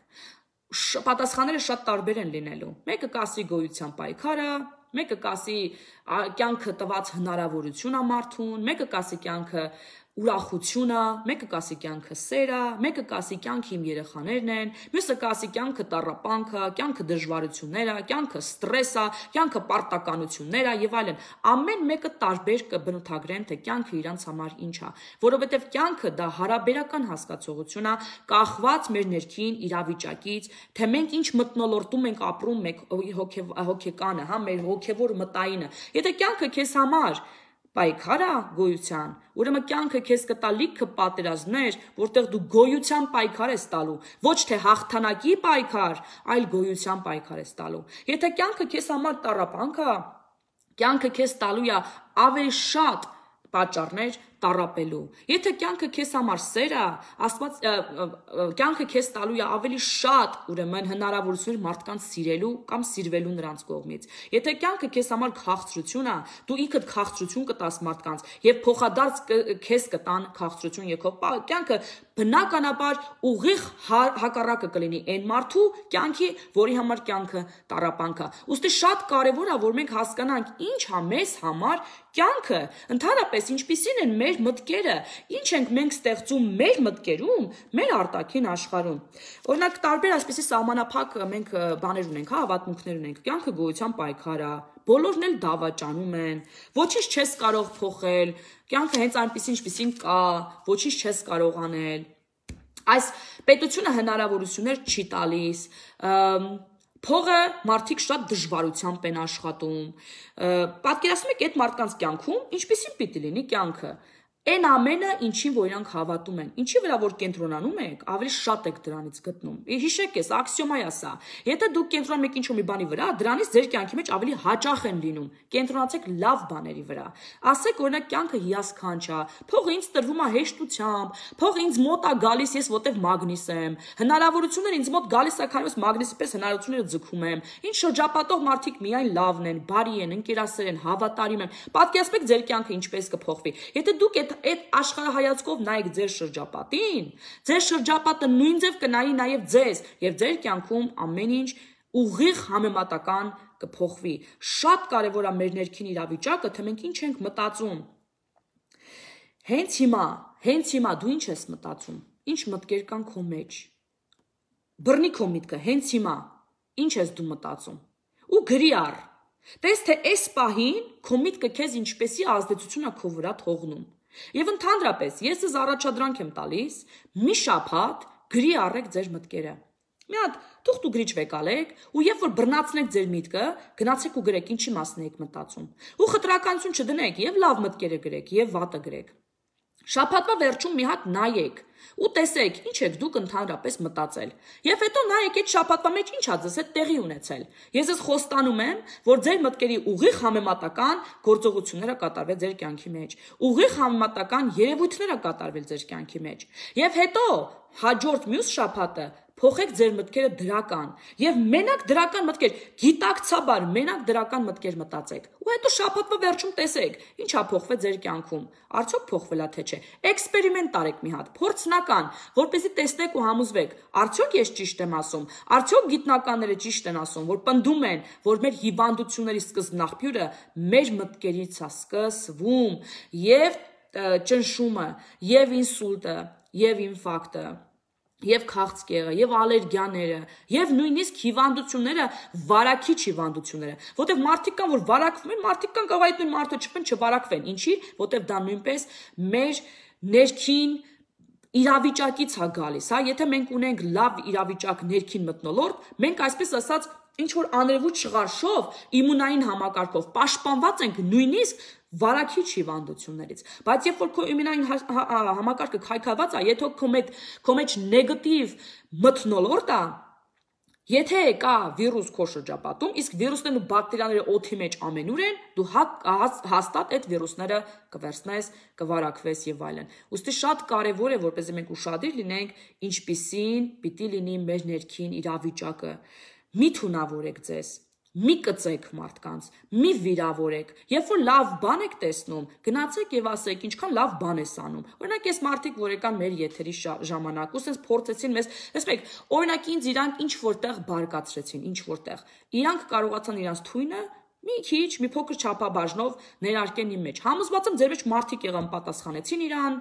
S1: Պատասխանները շատ տարբեր են լինելու։ Մեկը կասի գոյության պայքարը, մեկը կասի կյանքը տված հնարավորություն է մարդուն, մեկը կասի կյանքը ուրախությունը, մեկը կասի կյանքը սերը, մեկը կասի կյանքը իմ երեխաներն են, մյուսը կասի կյանքը տառապանքը, կյանքը դժվարությունները, կյանքը ստրեսը, կյանքը պարտականությունները եւ այլն։ Ամեն մեկը տարբեր կբնութագրեն, թե կյանքը իրանց համար ինչ է, որովհետեւ կյանքը դա հարաբերական հասկացողություն է, կախված մեր ներքին իրավիճակից, թե մենք ինչ մթնոլորտում ենք ապրում մեկ հոգեկանը, հա, մեր հոգեվոր մտայինը։ Եթե կյանքը քեզ համար պայքարա գոյության, ուրեմն կյանքը քեզ կտա լիքը պատերազմներ, որտեղ դու գոյության պայքար ես տալու, ոչ թե հաղթանակի պայքար, այլ գոյության պայքար ես տալու։ Եթե կյանքը քեզ համար տառապանք է, կյանքը քեզ տալու է ավելի շատ պատճառներ տառապելու։ Եթե կյանքը քեզ համար սեր է, Աստված կյանքը քեզ տալու է ավելի շատ, ուրեմն հնարավորություններ մարդկանց սիրելու կամ սիրվելու նրանց կողմից։ Եթե կյանքը քեզ համար քաղցրություն է, դու ինքդ քաղցրություն կտաս մարդկանց եւ փոխադարձ քեզ կտան քաղցրություն եկող։ Կյանքը բնականաբար ուղիղ հակառակը կլինի այն մարդու կյանքի, որի համար կյանքը տառապանք է։ Ուստի շատ կարևոր է, որ մենք հասկանանք ինչ է մեզ համար կյանքը, ընդհանրապես ինչպիսին են մեր մտքերը, ինչ ենք մենք ստեղծում մեր մտքերում, մեր արտաքին աշխարհում։ Օրինակ տարբեր այսպիսի սահմանափակ մենք բաներ ունենք, հա, հավատմունքներ ունենք։ Կյանքը գոյության պայքար է, բոլորն էլ դավաճանում են, ոչինչ չես կարող փոխել, կյանքը հենց այնպիսին ինչպիսին կա, ոչինչ չես կարող անել։ Այս պետությունը հնարավորություններ չի տալիս, փողը մարդիկ շատ դժվարությամբ են աշխատում։ Պատկերացնում եք այդ մարդկանց կյանքում ինչպիսին պիտի լինի կյանքը։ Այն ամենը, ինչին որ իրանք հավատում են, ինչի վրա որ կենտրոնանում եք, ավելի շատ եք դրանից գտնում։ Հիշեք էս, աքսիոմա է սա։ Եթե դուք կենտրոնանում եք ինչ-որ մի բանի վրա, դրանից ձեր կյանքի մեջ ավելի հաճախ են լինում։ Կենտրոնացեք լավ բաների վրա։ Ասեք, օրինակ, կյանքը հիասքանչ է, փողը ինձ տրվում է հեշտությամբ, փողը ինձ մոտ է գալիս, ես որտեղ մագնիս եմ։ Հնարավորությունները ինձ մոտ գալիս է, քանի որ մագնիսի պես հնարավորությունները ձգում եմ։ Ինչ շրջապատող մարդիկ միայն լավն են, բարի են, ընկերասեր են, հավատարիմ են։ Պատկերացրեք ձեր կյանքը ինչպես կփոխվի։ Եթե դուք այդ աշխարհայացքով նայեք ձեր շրջապատին, ձեր շրջապատը նույն ձև կնայի նաև ձեզ, եւ ձեր կյանքում ամեն ինչ ուղիղ համեմատական կփոխվի։ Շատ կարևոր է մեր ներքին իրավիճակը, թե մենք ինչ ենք մտածում։ Հենց հիմա դու ինչ ես մտածում, ինչ մտքեր կան քո մեջ։ Բռնի քո միտքը, հենց հիմա ինչ ես դու մտածում։ Ու գրի առ։ Տես թե այս պահին քո միտքը քեզ ինչպեսի ազդեցություն է քո վրա թողնում։ Եվ ընդհանրապես ես ձեզ առաջադրանք եմ տալիս, մի շաբաթ գրի առեք ձեր մտքերը։ Մի հատ թուղթ ու գրիչ վեկալեք, ու երբ որ բռնացնեք ձեր միտքը, գնացեք ու գրեք ինչի մասն եք մտածում։ Ու խտրականություն չդնեք, եւ լավ մտքերը գրեք, եւ վատը գրեք։ Շաբաթվա վերջում մի հատ նայեք ու տեսեք ինչ եք դուք ընդհանրապես մտածել։ Եվ հետո նայեք այդ շաբաթվա մեջ ինչ ա ձեզ հետ տեղի ունեցել։ Ես ձեզ խոստանում եմ, որ ձեր մտքերի ուղիղ համեմատական գործողությունները կատարվել ձեր կյանքի մեջ։ Ուղիղ համեմատական երևույթները կատարվել ձեր կյանքի մեջ։ Եվ հետո հաջորդ մյուս շաբաթը փոխեք ձեր մտքերը դրական եւ մենակ դրական մտքեր, գիտակցաբար մենակ դրական մտքեր մտածեք։ Ու հետո շաբաթվա վերջում տեսեք, ինչ ա փոխվել ձեր կյանքում։ Արդյոք փոխվել է թե չէ։ Էքսպերիմենտ արեք մի հատ, փորձնական, որպեսզի տեսնեք ու համոզվեք, արդյոք ես ճիշտ եմ ասում, արդյոք գիտնականները ճիշտ են ասում, որ պնդում են, որ մեր հիվանդությունների սկզբնաղբյուրը մեր մտքերից է սկսվում, եւ ճնշումը, եւ ինսուլտը, եւ ինֆարկտը, եւ քաղցկեղը, եւ ալերգիաները, եւ նույնիսկ հիվանդությունները, վարակիչ հիվանդությունները, որտեղ մարդիկ կան, որ վարակվում են, մարդիկ կան, կարող այդ նույն մարդը չվարակվեն, ինչի, որտեղ դա նույնպես մեր ներքին իրավիճակից է գալիս, հա, եթե մենք ունենք լավ իրավիճակ ներքին մթնոլորտ, մենք այսպես ասած ինչ որ աներևույթ շղարշով, իմունային համակարգով պաշտպանված ենք նույնիսկ վարակիչ հիվանդություններից, բայց երբ որ քո իմունային համակարգը քայքայված է, եթե քո մեջ նեգատիվ մթնոլորտ է, եթե կա վիրուս քո շրջապատում, իսկ վիրուսներն ու բակտերիաները օդի մեջ ամենուր են, դու հաստատ այդ վիրուսները կվերցնես, կվարակվես եւ այլն։ Ուստի շատ կարեւոր է, որպեսզի մենք ուշադիր լինենք, ինչպիսին պիտի լինի մեր ներքին իրավիճակը։ Մի թունավորեք ձեզ, մի կծեք մարդկանց, մի վիրավորեք, երբ որ լավ բան եք տեսնում, գնացեք եւ ասեք ինչքան լավ բան ես անում։ Օրինակ ես մարդիկ, որ եկան մեր եթերի ժամանակ, ու sense փորձեցին մեզ, տեսեք, օրինակ ինձ իրանք ինչ որտեղ բարկացրեցին, ինչ որտեղ։ Իրանք կարողացան իրանց թույնը մի քիչ, մի փոքր չափաբաժնով ներարկեն իմ մեջ։ Համոզված եմ ձեր մեջ մարդիկ եղան պատասխանեցին իրան,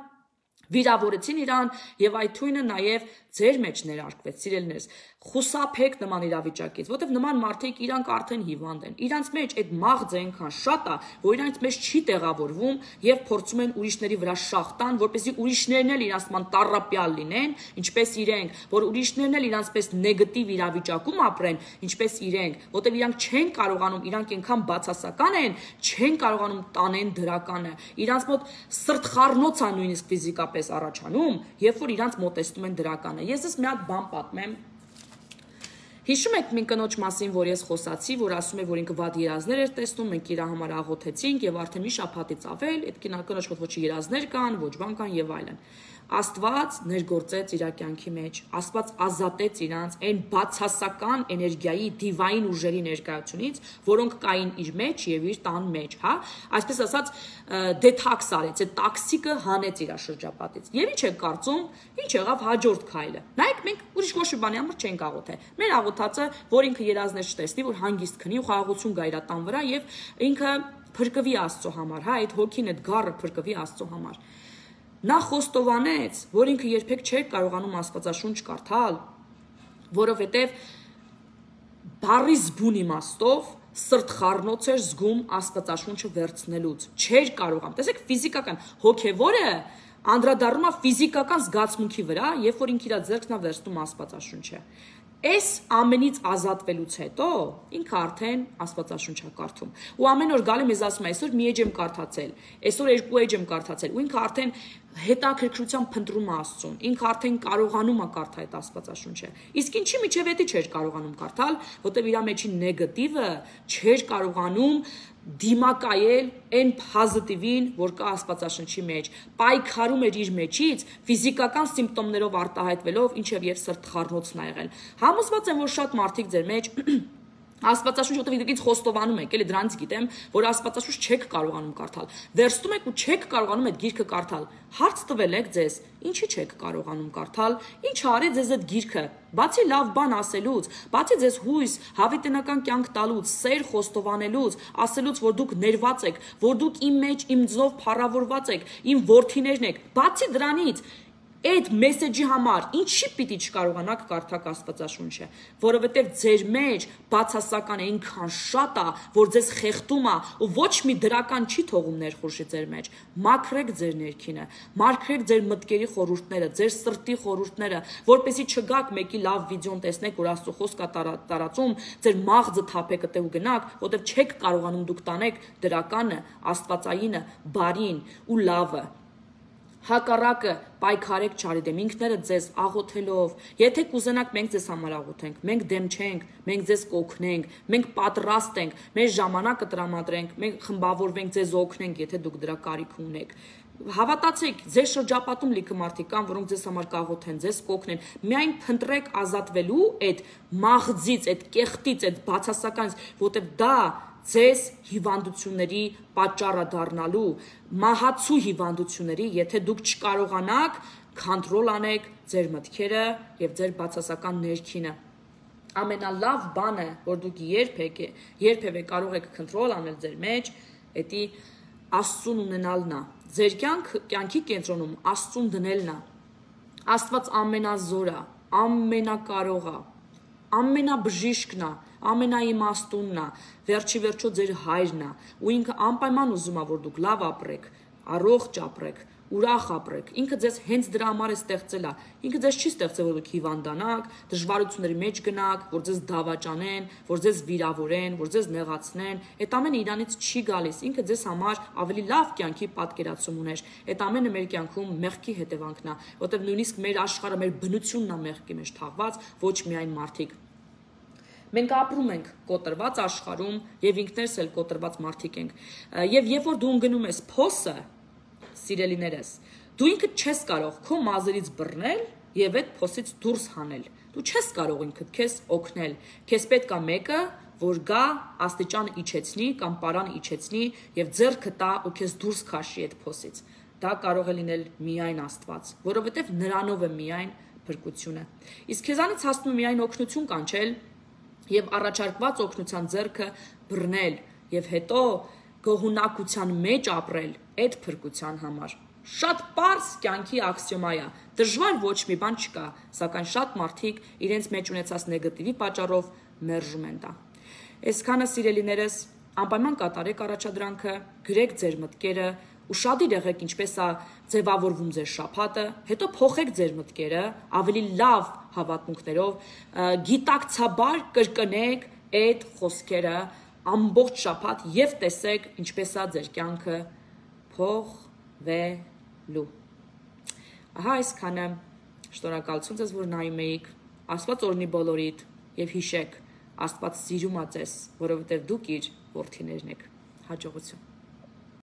S1: վիրավորեցին իրան եւ այդ թույնը նաեւ ձեր մեջ ներարկվեց, սիրելիներս։ Խուսափեք նման իրավիճակից, որտեվ նման մարդիկ իրանք արդեն հիվանդ են։ Իրանց մեջ այդ մաղձը այնքան շատ է, որ իրանց մեջ չի տեղավորվում եւ փորձում են ուրիշների վրա շախտան, որպեսզի ուրիշներն էլ իրանց ման տառապյալ լինեն, ինչպես իրենք, որ ուրիշներն էլ իրանց պես նեգատիվ իրավիճակում ապրեն, ինչպես իրենք, որտեվ իրանք չեն կարողանում, իրանք այնքան բացասական են, չեն կարողանում տանեն դրականը։ Իրանց մոտ սրտխառնոց է նույնիսկ ֆիզիկապես առաջանում, երբ որ իրանց մոտեցնում են դրականը։ Ես ես մի հատ բան պատմեմ։ Հիշում եք մին կնոջ մասին, որ ես խոսացի, որ ասում է, որ ինքը վատ երազներ էր տեսնում, մենք իր համար աղոթեցինք եւ արդեն մի շաբաթից ավել այդ կնոջ ոչ երազներ կան, ոչ բան կան եւ այլն։ Աստված ներգործեց իր կյանքի մեջ, Աստված ազատեց իրանց այն բացասական էներգիայի դիվային ուժերի ներկայությունից, որոնք կային իր մեջ եւ իր տան մեջ, հա, այսպես ասած դեթաքս արեց, այդ տոքսիկը հանեց իր շրջապատից։ Եվ ինչ եք կարծում, ինչ եղավ հաջորդ քայլը։ Նայեք, մենք ուրիշ ոչ մի բանի համար չենք աղոթել։ Մեր աղոթածը, որ ինքը երազներ չտեսնի, որ հանգիստ քնի ու խաղաղություն գա իր տան վրա եւ ինքը փրկվի Աստծո համար, հա, այդ հոգին, այդ գառը փրկվի Աստծո համար։ Նա խոստովանեց, որ ինքը երբեք չէր կարողանում Աստվածաշունչ կարդալ, որովհետև բառի զգուն իմաստով սրտխառնոց էր զգում Աստվածաշունչը վերցնելուց, չէր կարողանում։ Տեսեք, ֆիզիկական հոգևորը անդրադառնում է ֆիզիկական զգացմունքի վրա, երբ որ ինքը իր ձեռքն է վերցնում Աստվածաշունչը։ Այս ամենից ազատվելուց հետո ինքը արդեն Աստվածաշունչ է կարդում։ Ու ամեն օր գալի մեզ ասում է, այսօր մի էջ եմ կարդացել, այսօր երկու էջ եմ կարդացել, ու ինքը արդեն հետաքրքրությամբ փնտրում է Աստծուն։ Ինքը արդեն կարողանում է կարդալ այդ Աստվածաշունչը։ Իսկ ինչի միջև էդի չէր կարողանում կարդալ, որտեղ իր մեջի նեգատիվը չէր կարողանում դիմակայել այն պոզիտիվին, որ կա Աստվածաշնչի մեջ, պայքարում էր իր մեջից, ֆիզիկական սիմպտոմներով արտահայտվելով, ինչև եւ սրտխառնոցն ա եղել։ Համոզված եմ, որ շատ մարդիկ ձեր մեջ Աստվածաշունչ որտեղ դուք խոստովանում եք, էլի դրանից գիտեմ, որ Աստվածաշունչ չեք կարողանում կարդալ։ Վերստում եք ու չեք կարողանում այդ գիրքը կարդալ։ Հարց տվել եք ձեզ, ինչի չեք կարողանում կարդալ, ինչ արի ձեզ այդ գիրքը։ Բացի լավ բան ասելուց, բացի ձեզ հույս, հավիտենական կյանք տալուց, սեր խոստովանելուց, ասելուց, որ դուք ներված եք, որ դուք իմ մեջ, իմ ձով փառավորված եք, իմ որդիներն եք։ Բացի դրանից, այդ մեսեջի համար ինչի պիտի չկարողանաք կարդալ Աստվածաշունչը, որովհետև ձեր մեջ բացասական այնքան շատ է, որ ձեզ խեղդում է ու ոչ մի դրական չի թողում ներխուժի ձեր մեջ։ Մաքրեք ձեր ներքինը, մաքրեք ձեր մտքերի խորհուրդները, ձեր սրտի խորհուրդները, որպեսզի չգաք մեկի լավ վիդեոն տեսնեք, որ Աստծո խոսքը տարածում, ձեր մաղձը թափեք ու գնաք, որովհետև չեք կարողանում դուք տանեք դրականը, աստվածայինը, բարին ու լավը։ Հակառակը պայքարեք չարի դեմ, ինքներդ ձեզ աղոթելով, եթե կուզենաք մենք ձեզ համար աղոթենք, մենք դեմ չենք, մենք ձեզ կօգնենք, մենք պատրաստ ենք, մեր ժամանակը տրամադրենք, մենք խմբավորվենք ձեզ օգնենք, եթե դուք դրա կարիք ունեք։ Հավատացեք, ձեր շրջապատում լիքը մարդիկ կան, որոնք ձեզ համար կաղոթեն, ձեզ կօգնեն, միայն փնտրեք ազատվելու այդ մաղձից, այդ կեղտից, այդ բացասականից, որտեղ դա ձեզ հիվանդությունների պատճառը դառնալու, մահացու հիվանդությունների, եթե դուք չկարողանաք քոնտրոլ անեք ձեր մտքերը եւ ձեր բացասական ներքինը։ Ամենալավ բանը, որ դուք երբևէ կարող եք քոնտրոլ անել ձեր մեջ, դա Աստծուն ունենալն է։ Ձեր կյանքի կենտրոնում Աստծուն դնելն է։ Աստված ամենազոր է, ամենակարող է, ամենաբժիշկն է, ամենաիմաստունն է, վերջի վերջո ձեր հայրն է, ու ինքը անպայման ուզում է, որ դուք լավ ապրեք, առողջ ապրեք, ուրախ ապրեք։ Ինքը ձեզ հենց դրա համար է ստեղծել է։ Ինքը ձեզ չի ստեղծել, որ դուք հիվանդանաք, դժվարությունների մեջ գնաք, որ ձեզ դավաճանեն, որ ձեզ վիրավորեն, որ ձեզ նեղացնեն։ Այդ ամենը իրանից չի գալիս։ Ինքը ձեզ համար ավելի լավ կյանքի պատկերացում ուներ։ Այդ ամենը մեր կյանքում մեղքի հետևանքն է, որտեղ նույնիսկ մեր աշխարհը, մեր բնությունն է մեղքի մեջ թաղված, ոչ միայն մարդիկ։ Մենք ապրում ենք կոտրված աշխարհում եւ ինքներս էլ կոտրված մարդիկ ենք։ Եվ երբ որ դու ընկնում ես փոսը, սիրելիներս, դու ինքդ չես կարող քո մազերից բռնել եւ այդ փոսից դուրս հանել։ Դու չես կարող ինքդ քեզ օգնել։ Քեզ պետք է մեկը, որ գա աստիճան իջեցնի կամ պարան իջեցնի եւ ձեռքը տա ու քեզ դուրս քաշի այդ փոսից։ Դա կարող է լինել միայն Աստված, որովհետեւ նրանով է միայն փրկությունը։ Իսկ քեզանից հասնում է միայն օգնություն կանչել եւ առաջարկված օգնության ձեռքը բռնել եւ հետո գոհունակության մեջ ապրել այդ փրկության համար։ Շատ պարզ կյանքի աքսիոմա է։ Դժվար ոչ մի բան չկա, սակայն շատ մարդիկ իրենց մեջ ունեցած նեգատիվի պատճառով մերժում են դա։ Այսքանը սիրելիներս, անպայման կատարեք առաջադրանքը, գրեք ձեր մտքերը, ուշադիր եղեք ինչպես է ձևավորվում ձեր շաբաթը, հետո փոխեք ձեր մտքերը, ավելի լավ հավատմունքներով, գիտակցաբար կրկնեք այդ խոսքերը ամբողջ շաբաթ եւ տեսեք ինչպես է ձեր կյանքը փոխվելու։ Ահա այսքանը, շնորհակալություն ձեզ, որ նայում էիք, Աստված օրհնի բոլորիդ եւ հիշեք, Աստված սիրում է ձեզ, որովհետեւ դուք իր որդիներն եք։ Հաջողություն։